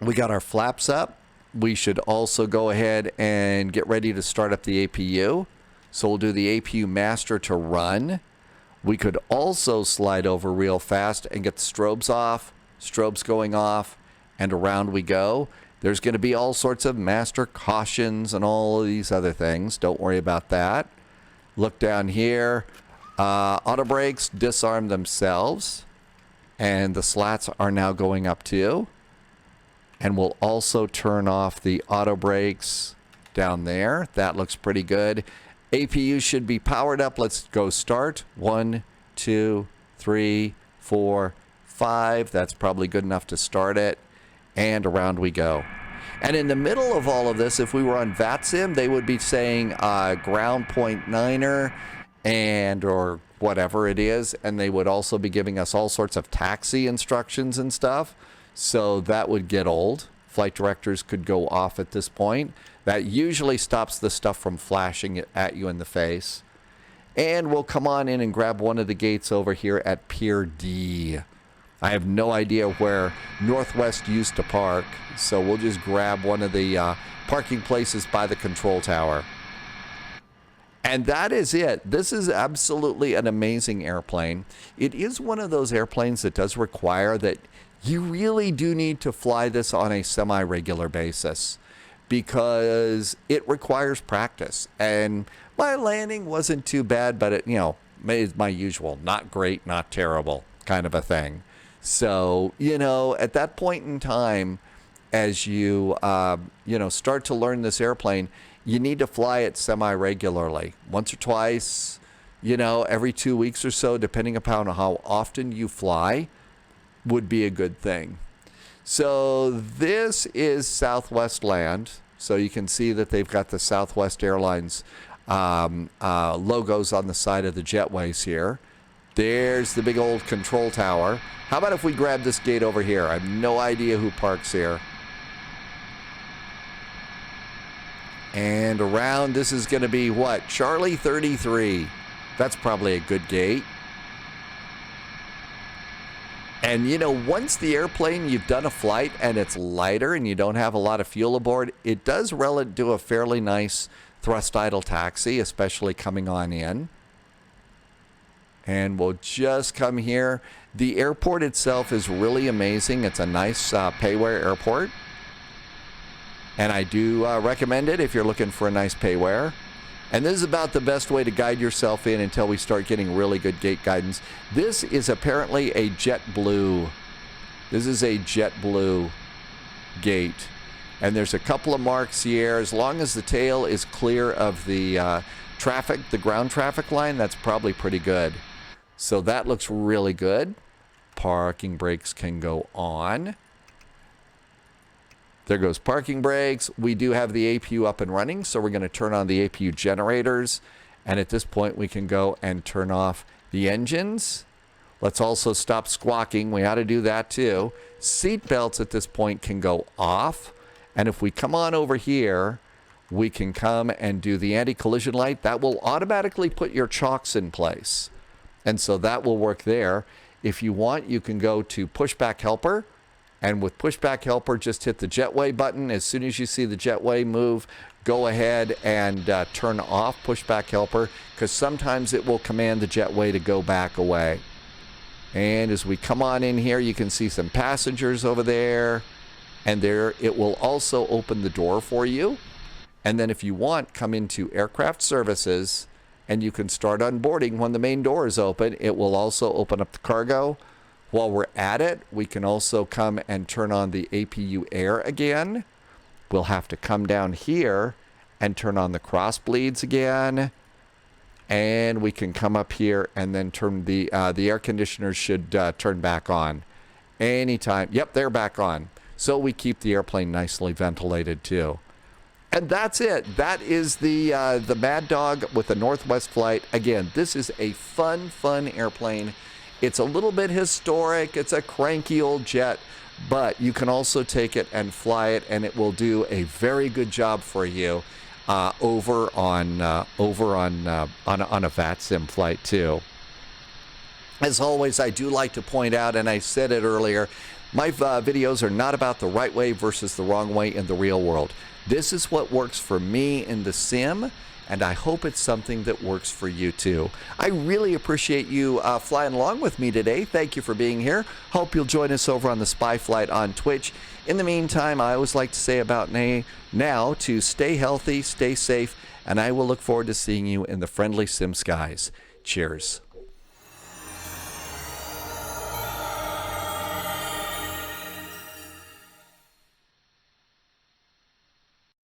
We got our flaps up. We should also go ahead and get ready to start up the APU. So we'll do the APU master to run. We could also slide over real fast and get the strobes off, strobes going off, and around we go. There's going to be all sorts of master cautions and all of these other things. Don't worry about that. Look down here. Auto brakes disarm themselves, and the slats are now going up too. And we'll also turn off the auto brakes down there. That looks pretty good. APU should be powered up. Let's go start. 1, 2, 3, 4, 5. That's probably good enough to start it. And around we go. And in the middle of all of this, if we were on VATSIM, they would be saying ground point niner and or whatever it is. And they would also be giving us all sorts of taxi instructions and stuff. So that would get old. Flight directors could go off at this point. That usually stops the stuff from flashing it at you in the face. And we'll come on in and grab one of the gates over here at Pier D. I have no idea where Northwest used to park, so we'll just grab one of the parking places by the control tower. And that is it. This is absolutely an amazing airplane. It is one of those airplanes that does require that you really do need to fly this on a semi-regular basis because it requires practice. And my landing wasn't too bad, but it, is my usual, not great, not terrible kind of a thing. So, at that point in time, as you, start to learn this airplane, you need to fly it semi-regularly. Once or twice, every 2 weeks or so, depending upon how often you fly, would be a good thing. So this is Southwest land. So you can see that they've got the Southwest Airlines logos on the side of the jetways here. There's the big old control tower. How about if we grab this gate over here? I have no idea who parks here. And around, this is going to be what? Charlie 33. That's probably a good gate. And, once the airplane, you've done a flight and it's lighter and you don't have a lot of fuel aboard, it does do a fairly nice thrust idle taxi, especially coming on in. And we'll just come here. The airport itself is really amazing. It's a nice payware airport. And I do recommend it if you're looking for a nice payware. And this is about the best way to guide yourself in until we start getting really good gate guidance. This is apparently a JetBlue. This is a JetBlue gate. And there's a couple of marks here. As long as the tail is clear of the the ground traffic line, that's probably pretty good. So that looks really good. Parking brakes can go on. There goes parking brakes. We do have the APU up and running, so we're going to turn on the APU generators. And at this point, we can go and turn off the engines. Let's also stop squawking. We ought to do that too. Seat belts at this point can go off. And if we come on over here, we can come and do the anti-collision light. That will automatically put your chocks in place. And so that will work there. If you want, you can go to pushback helper. And with pushback helper, just hit the jetway button. As soon as you see the jetway move, go ahead and turn off pushback helper, because sometimes it will command the jetway to go back away. And as we come on in here, you can see some passengers over there. And there, it will also open the door for you. And then if you want, come into aircraft services, and you can start unboarding when the main door is open. It will also open up the cargo. While we're at it, we can also come and turn on the APU air again. We'll have to come down here and turn on the cross bleeds again. And we can come up here and then turn the air conditioners should turn back on anytime. Yep, they're back on. So we keep the airplane nicely ventilated too. And that's it. That is the Maddog with the Northwest flight. Again, this is a fun airplane. It's a little bit historic. It's a cranky old jet, but you can also take it and fly it, and it will do a very good job for you over on a VATSIM flight too. As always, I do like to point out, and I said it earlier, my videos are not about the right way versus the wrong way in the real world. This is what works for me in the sim, and I hope it's something that works for you too. I really appreciate you flying along with me today. Thank you for being here. Hope you'll join us over on the Spy Flight on Twitch. In the meantime, I always like to say about now to stay healthy, stay safe, and I will look forward to seeing you in the friendly sim skies. Cheers.